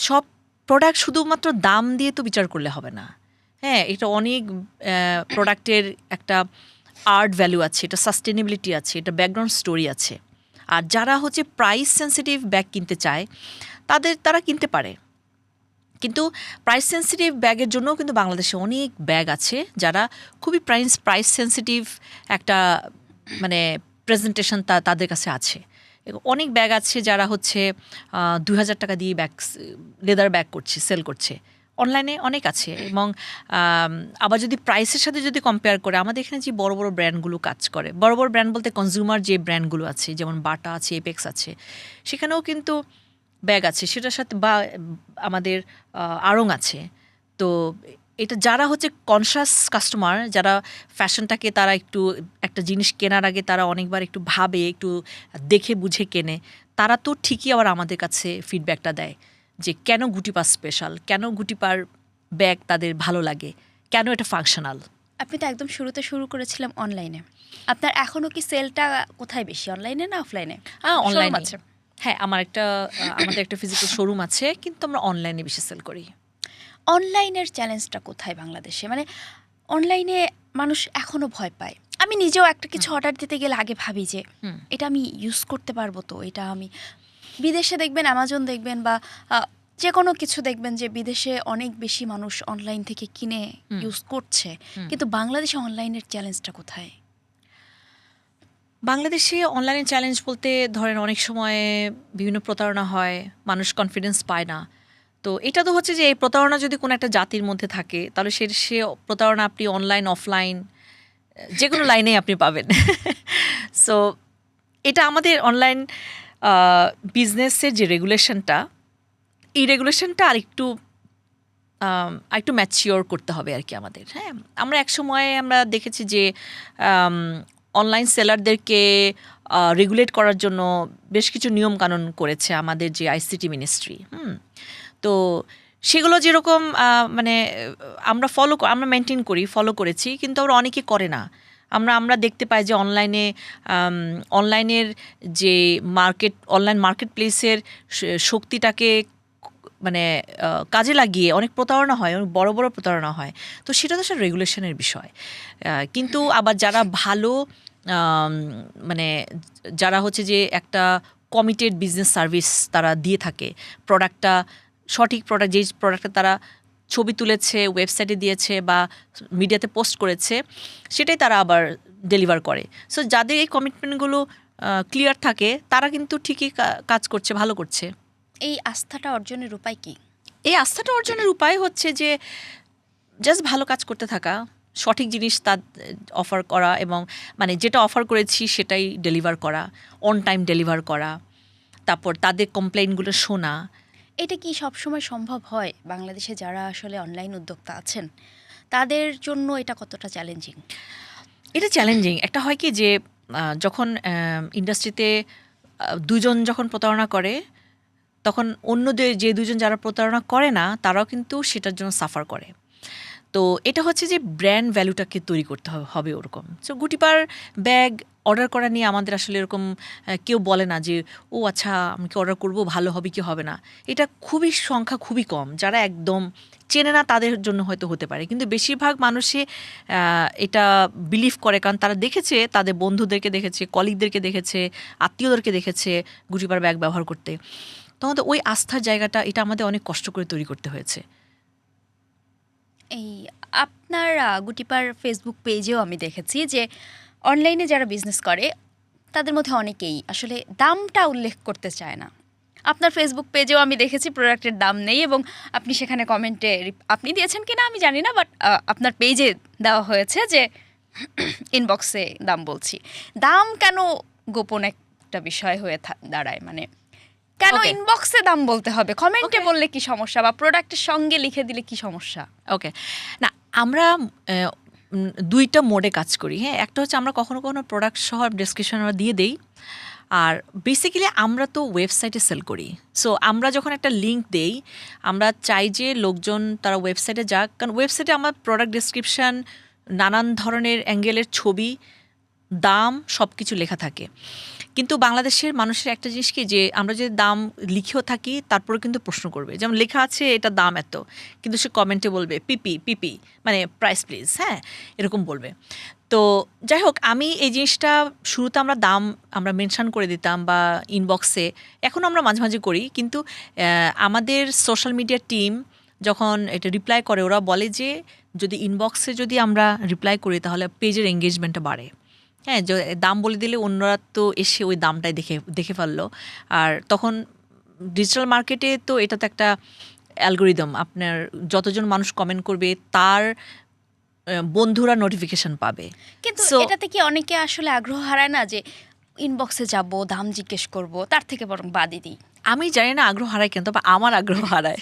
Speaker 1: সব প্রোডাক্ট শুধুমাত্র দাম দিয়ে তো বিচার করলে হবে না। হ্যাঁ, এটা অনেক প্রোডাক্টের একটা আর্ট ভ্যালু আছে, এটা সাস্টেনেবিলিটি আছে, এটা ব্যাকগ্রাউন্ড স্টোরি আছে। আর যারা হচ্ছে প্রাইস সেন্সিটিভ ব্যাগ কিনতে চায় তারা কিনতে পারে, কিন্তু প্রাইস সেন্সিটিভ ব্যাগের জন্যও কিন্তু বাংলাদেশে অনেক ব্যাগ আছে যারা খুবই প্রাইস সেন্সিটিভ একটা মানে প্রেজেন্টেশন তাদের কাছে আছে। অনেক ব্যাগ আছে যারা হচ্ছে ২,০০০ টাকা দিয়ে লেদার ব্যাগ সেল করছে, অনলাইনে অনেক আছে। এবং আবার যদি প্রাইসের সাথে যদি কম্পেয়ার করে, আমাদের এখানে যে বড় বড় ব্র্যান্ডগুলো কাজ করে, বড় বড় ব্র্যান্ড বলতে কনজিউমার যে ব্র্যান্ডগুলো আছে, যেমন বাটা আছে, এপেক্স আছে, সেখানেও কিন্তু ব্যাগ আছে সেটার সাথে, বা আমাদের আড়ং আছে। তো এটা যারা হচ্ছে কনশাস কাস্টমার, যারা ফ্যাশনটাকে তারা একটু একটা জিনিস কেনার আগে তারা অনেকবার একটু ভাবে, একটু দেখে বুঝে কেনে, তারা তো ঠিকই আবার আমাদের কাছে ফিডব্যাকটা দেয় যে কেন গুটিপার স্পেশাল, কেন গুটিপার ব্যাগ তাদের ভালো লাগে, কেন এটা ফাংশনাল।
Speaker 2: আপনি তো একদম শুরুতে শুরু করেছিলাম অনলাইনে, আপনার এখনও কি সেলটা কোথায় বেশি, অনলাইনে না অফলাইনে?
Speaker 1: অনলাইন আছে, হ্যাঁ, আমাদের একটা ফিজিক্যাল শোরুম আছে, কিন্তু আমরা অনলাইনে বেশি সেল করি।
Speaker 2: অনলাইনের চ্যালেঞ্জটা কোথায় বাংলাদেশে? মানে অনলাইনে মানুষ এখনও ভয় পায়। আমি নিজেও একটা কিছু অর্ডার দিতে গেলে আগে ভাবি যে এটা আমি ইউজ করতে পারবো তো, এটা আমি বিদেশে দেখবেন, অ্যামাজন দেখবেন বা যে কোনো কিছু দেখবেন যে বিদেশে অনেক বেশি মানুষ অনলাইন থেকে কিনে ইউজ করছে, কিন্তু বাংলাদেশে অনলাইনের চ্যালেঞ্জটা কোথায়?
Speaker 1: বাংলাদেশে অনলাইনে চ্যালেঞ্জ বলতে ধরেন অনেক সময় বিভিন্ন প্রতারণা হয়, মানুষ কনফিডেন্স পায় না। তো এটা তো হচ্ছে যে এই প্রতারণা যদি কোনো একটা জাতির মধ্যে থাকে, তাহলে সে প্রতারণা আপনি অনলাইন অফলাইন যে কোনো লাইনেই আপনি পাবেন। সো এটা আমাদের অনলাইন বিজনেসের যে রেগুলেশনটা, এই রেগুলেশনটা আরেকটু ম্যাচিওর করতে হবে আর কি আমাদের। হ্যাঁ, আমরা এক সময় আমরা দেখেছি যে অনলাইন সেলারদেরকে রেগুলেট করার জন্য বেশ কিছু নিয়মকানুন করেছে আমাদের যে আইসিটি মিনিস্ট্রি। তো সেগুলো যেরকম মানে আমরা মেনটেন করি, ফলো করেছি, কিন্তু আমরা অনেকে করে না। আমরা দেখতে পাই যে অনলাইনের যে অনলাইন মার্কেট প্লেসের শক্তিটাকে মানে কাজে লাগিয়ে অনেক প্রতারণা হয়, অনেক বড় বড় প্রতারণা হয়। তো সেটা তো আসলে রেগুলেশনের বিষয়। কিন্তু আবার যারা ভালো মানে যারা হচ্ছে যে একটা কমিটেড বিজনেস সার্ভিস তারা দিয়ে থাকে, প্রোডাক্টটা সঠিক প্রোডাক্ট, যেই প্রোডাক্টটা তারা ছবি তুলেছে, ওয়েবসাইটে দিয়েছে বা মিডিয়াতে পোস্ট করেছে, সেটাই তারা আবার ডেলিভার করে। সো যাদের এই কমিটমেন্টগুলো ক্লিয়ার থাকে, তারা কিন্তু ঠিকই কাজ করছে, ভালো করছে।
Speaker 2: এই আস্থাটা অর্জনের উপায় কি?
Speaker 1: এই আস্থাটা অর্জনের উপায় হচ্ছে যে জাস্ট ভালো কাজ করতে থাকা, সঠিক জিনিস অফার করা, এবং মানে যেটা অফার করেছি সেটাই ডেলিভার করা, অন টাইম ডেলিভার করা, তারপর তাদের কমপ্লেইনগুলো শোনা।
Speaker 2: এটা কি সবসময় সম্ভব হয়? বাংলাদেশে যারা আসলে অনলাইন উদ্যোক্তা আছেন তাদের জন্য এটা কতটা চ্যালেঞ্জিং?
Speaker 1: এটা চ্যালেঞ্জিং। একটা হয় কি যে যখন ইন্ডাস্ট্রিতে দুজন যখন প্রতারণা করে, তখন অন্যদের যে দুজন যারা প্রতারণা করে না, তারাও কিন্তু সেটার জন্য সাফার করে। তো এটা হচ্ছে যে ব্র্যান্ড ভ্যালুটাকে তৈরি করতে হবে ওরকম। সো গুটিপার ব্যাগ অর্ডার করা নিয়ে আমাদের আসলে এরকম কেউ বলে না যে ও আচ্ছা আমি কি অর্ডার করবো, ভালো হবে কি হবে না। এটা সংখ্যা খুবই কম, যারা একদম চেনে না তাদের জন্য হয়তো হতে পারে, কিন্তু বেশিরভাগ মানুষে এটা বিলিভ করে, কারণ তারা দেখেছে, তাদের বন্ধুদেরকে দেখেছে, কলিগদেরকে দেখেছে, আত্মীয়দেরকে দেখেছে গুটিপার ব্যাগ ব্যবহার করতে। তখন তো ওই আস্থার জায়গাটা এটা আমাদের অনেক কষ্ট করে তৈরি করতে হয়েছে।
Speaker 2: এই আপনার গুটিপার ফেসবুক পেজেও আমি দেখেছি যে অনলাইনে যারা বিজনেস করে তাদের মধ্যে অনেকেই আসলে দামটা উল্লেখ করতে চায় না। আপনার ফেসবুক পেজেও আমি দেখেছি প্রোডাক্টের দাম নেই, এবং আপনি সেখানে কমেন্টে আপনি দিয়েছেন কিনা আমি জানি না, বাট আপনার পেজে দেওয়া হয়েছে যে ইনবক্সে দাম বলছি। দাম কেন গোপন একটা বিষয় হয়ে দাঁড়ায়, মানে কেন
Speaker 1: Okay.
Speaker 2: ইনবক্সে দাম বলতে হবে? কমেন্টে
Speaker 1: Okay.
Speaker 2: বললে কি সমস্যা, বা প্রোডাক্টের সঙ্গে লিখে দিলে কি সমস্যা?
Speaker 1: ওকে, না আমরা দুইটা মোডে কাজ করি। হ্যাঁ, একটা হচ্ছে আমরা কখনো কখনো প্রোডাক্ট সহ ডেসক্রিপশন আমরা দিয়ে দেই, আর বেসিক্যালি আমরা তো ওয়েবসাইটে সেল করি। সো আমরা যখন একটা লিঙ্ক দেই, আমরা চাই যে লোকজন তারা ওয়েবসাইটে যাক, কারণ ওয়েবসাইটে আমার প্রোডাক্ট ডেসক্রিপশন, নানান ধরনের অ্যাঙ্গেলের ছবি, দাম সব কিছু লেখা থাকে। কিন্তু বাংলাদেশের মানুষের একটা জিনিস কি, যে আমরা যদি দাম লিখেও থাকি তারপরে কিন্তু প্রশ্ন করবে, যেমন লেখা আছে এটা দাম এত, কিন্তু সে কমেন্টে বলবে পিপি পিপি, মানে প্রাইস প্লিজ, হ্যাঁ এরকম বলবে। তো যাই হোক, আমি এই জিনিসটা শুরুতে আমরা মেনশন করে দিতাম বা ইনবক্সে, এখন আমরা মাঝে মাঝে করি, কিন্তু আমাদের সোশ্যাল মিডিয়া টিম যখন এটা রিপ্লাই করে, ওরা বলে যে যদি ইনবক্সে যদি আমরা রিপ্লাই করি তাহলে পেজের এঙ্গেজমেন্টটা বাড়ে। হ্যাঁ, দাম বলে দিলে অন্যরা তো এসে ওই দামটাই দেখে ফেললো। আর তখন ডিজিটাল মার্কেটে তো এটা তো একটা অ্যালগোরিদম, আপনার যতজন মানুষ কমেন্ট করবে তার বন্ধুরা নোটিফিকেশন পাবে।
Speaker 2: কিন্তু
Speaker 1: So-
Speaker 2: এটাতে কি অনেকে আসলে আগ্রহ হারায় না, যে ইনবক্সে যাব, দাম জিজ্ঞেস করব, তার থেকে বরং বাদই দিই?
Speaker 1: আমি জানি না আগ্রহ হারায় কেন, তবে আমার আগ্রহ হারায়।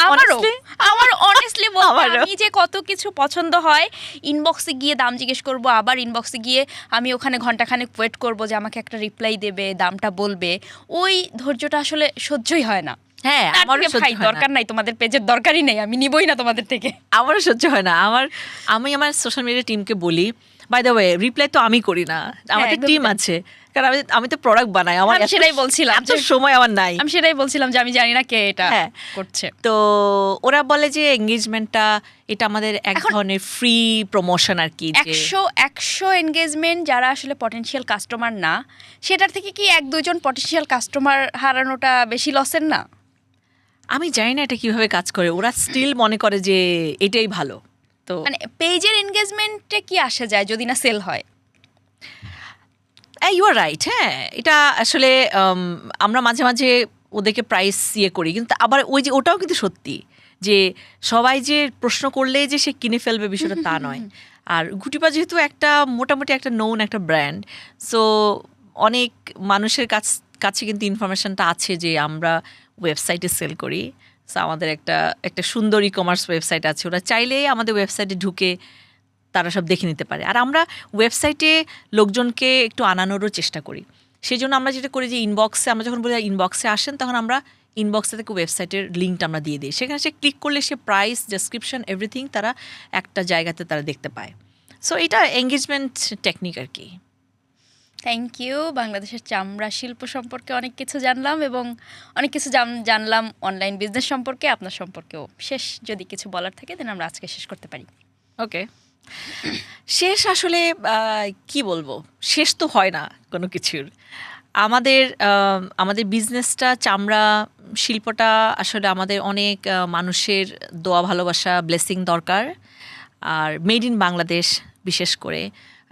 Speaker 2: আমারও
Speaker 1: Honestly?
Speaker 2: আমার অনেস্টলি
Speaker 1: আমারও।
Speaker 2: আমি যে কত কিছু পছন্দ হয়, ইনবক্সে গিয়ে দাম জিজ্ঞেস করব, আবার ইনবক্সে গিয়ে আমি ওখানে ঘন্টাখানেক ওয়েট করব যে আমাকে একটা রিপ্লাই দেবে, দামটা বলবে, ওই ধৈর্যটা আসলে সহ্যই হয় না।
Speaker 1: হ্যাঁ,
Speaker 2: তার
Speaker 1: আমারও
Speaker 2: থেকে
Speaker 1: সহ্য
Speaker 2: ভাই
Speaker 1: হয় না।
Speaker 2: দরকার নাই, তোমাদের পেজের দরকারই নেই, আমি নিবই না তোমাদের থেকে।
Speaker 1: আমারও সহ্য হয় না। আমি আমার সোশ্যাল মিডিয়া টিমকে বলি, বাই দ্য ওয়ে রিপ্লাই তো আমি করি না, আমার একটা
Speaker 2: একদমই
Speaker 1: টিম
Speaker 2: তাই।
Speaker 1: আছে, কারণ আমি তো প্রোডাক্ট বানাই, আমার
Speaker 2: আমি সেটাই বলছিলাম
Speaker 1: এত
Speaker 2: যে-
Speaker 1: সময় আমার নাই।
Speaker 2: আমি সেটাই বলছিলাম যে আমি জানি না কে এটা
Speaker 1: হ্যাঁ।
Speaker 2: করছে।
Speaker 1: তো ওরা বলে যে এঙ্গেজমেন্টটা এটা আমাদের এক
Speaker 2: এখন-
Speaker 1: ধরনের ফ্রি প্রমোশন আর কি, যে
Speaker 2: 100 এনগেজমেন্ট যারা আসলে পটেনশিয়াল কাস্টমার না, সেটার থেকে কি 1-2 জন পটেনশিয়াল কাস্টমার হারানোটা বেশি লসের না?
Speaker 1: আমি জানি না এটা কিভাবে কাজ করে, ওরা স্টিল মনে করে যে এটাই ভালো। তো
Speaker 2: মানে পেজের এনগেজমেন্টে কি আসে যায় যদি না সেল হয়?
Speaker 1: You are right. হ্যাঁ, এটা আসলে আমরা মাঝে মাঝে ওদেরকে প্রাইস করি, কিন্তু আবার ওই যে ওটাও কিন্তু সত্যি যে সবাই যে প্রশ্ন করলেই যে সে কিনে ফেলবে বিষয়টা তা নয়। আর গুটিপা যেহেতু একটা মোটামুটি একটা নোন একটা ব্র্যান্ড, সো অনেক মানুষের কাছে কিন্তু ইনফরমেশনটা আছে যে আমরা ওয়েবসাইটে সেল করি। সো আমাদের একটা সুন্দর ই কমার্স ওয়েবসাইট আছে, ওরা চাইলেই আমাদের ওয়েবসাইটে ঢুকে তারা সব দেখে নিতে পারে। আর আমরা ওয়েবসাইটে লোকজনকে একটু আনানোরও চেষ্টা করি। সেই জন্য আমরা যেটা করি যে ইনবক্সে, আমরা যখন বলি ইনবক্সে আসেন, তখন আমরা ইনবক্সে থেকে ওয়েবসাইটের লিঙ্কটা আমরা দিয়ে দিই, সেখানে সে ক্লিক করলে সে প্রাইস, ডেসক্রিপশন, এভরিথিং তারা একটা জায়গাতে তারা দেখতে পায়। সো এটা এঙ্গেজমেন্ট টেকনিক আর কি।
Speaker 2: Thank you. বাংলাদেশের চামড়া শিল্প সম্পর্কে অনেক কিছু জানলাম, এবং অনেক কিছু জানলাম অনলাইন বিজনেস সম্পর্কে, আপনার সম্পর্কেও। শেষ যদি কিছু বলার থাকে দেন আমরা আজকে শেষ করতে পারি।
Speaker 1: ওকে, শেষ আসলে কি বলবো, শেষ তো হয় না কোনো কিছুর। আমাদের বিজনেসটা, চামড়া শিল্পটা আসলে আমাদের অনেক মানুষের দোয়া, ভালোবাসা, ব্লেসিং দরকার। আর মেড ইন বাংলাদেশ বিশেষ করে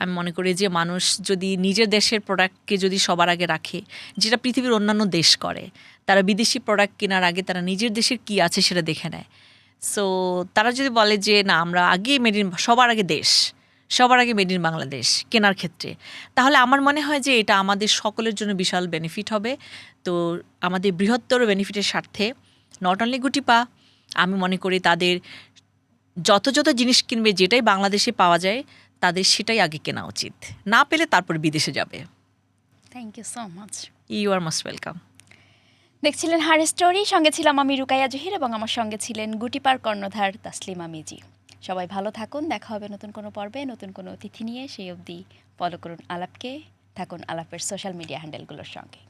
Speaker 1: আমি মনে করি যে মানুষ যদি নিজের দেশের প্রোডাক্টকে যদি সবার আগে রাখে, যেটা পৃথিবীর অন্যান্য দেশ করে, তারা বিদেশি প্রোডাক্ট কেনার আগে তারা নিজের দেশের কী আছে সেটা দেখে নেয়। সো তারা যদি বলে যে না, আমরা আগে সবার আগে মেড ইন বাংলাদেশ কেনার ক্ষেত্রে, তাহলে আমার মনে হয় যে এটা আমাদের সকলের জন্য বিশাল বেনিফিট হবে। তো আমাদের বৃহত্তর বেনিফিটের স্বার্থে নট অনলি গুটিপা, আমি মনে করি তাদের যত জিনিস কিনবে, যেটাই বাংলাদেশে পাওয়া যায় তাদের সেটাই আগে কেনা উচিত, না পেলে তারপর বিদেশে যাবে।
Speaker 2: Thank you so much.
Speaker 1: You are most welcome.
Speaker 2: দেখছিলেন হার স্টোরি, সঙ্গে ছিলাম আমি রুকাইয়া জহির, এবং আমার সঙ্গে ছিলেন গুটিপার কর্ণধার তাসলিমা মিজি। সবাই ভালো থাকুন, দেখা হবে নতুন কোনো পর্বে নতুন কোনো অতিথি নিয়ে। সেই অবধি ফলো করুন আলাপকে, থাকুন আলাপের সোশ্যাল মিডিয়া হ্যান্ডেলগুলোর সঙ্গে।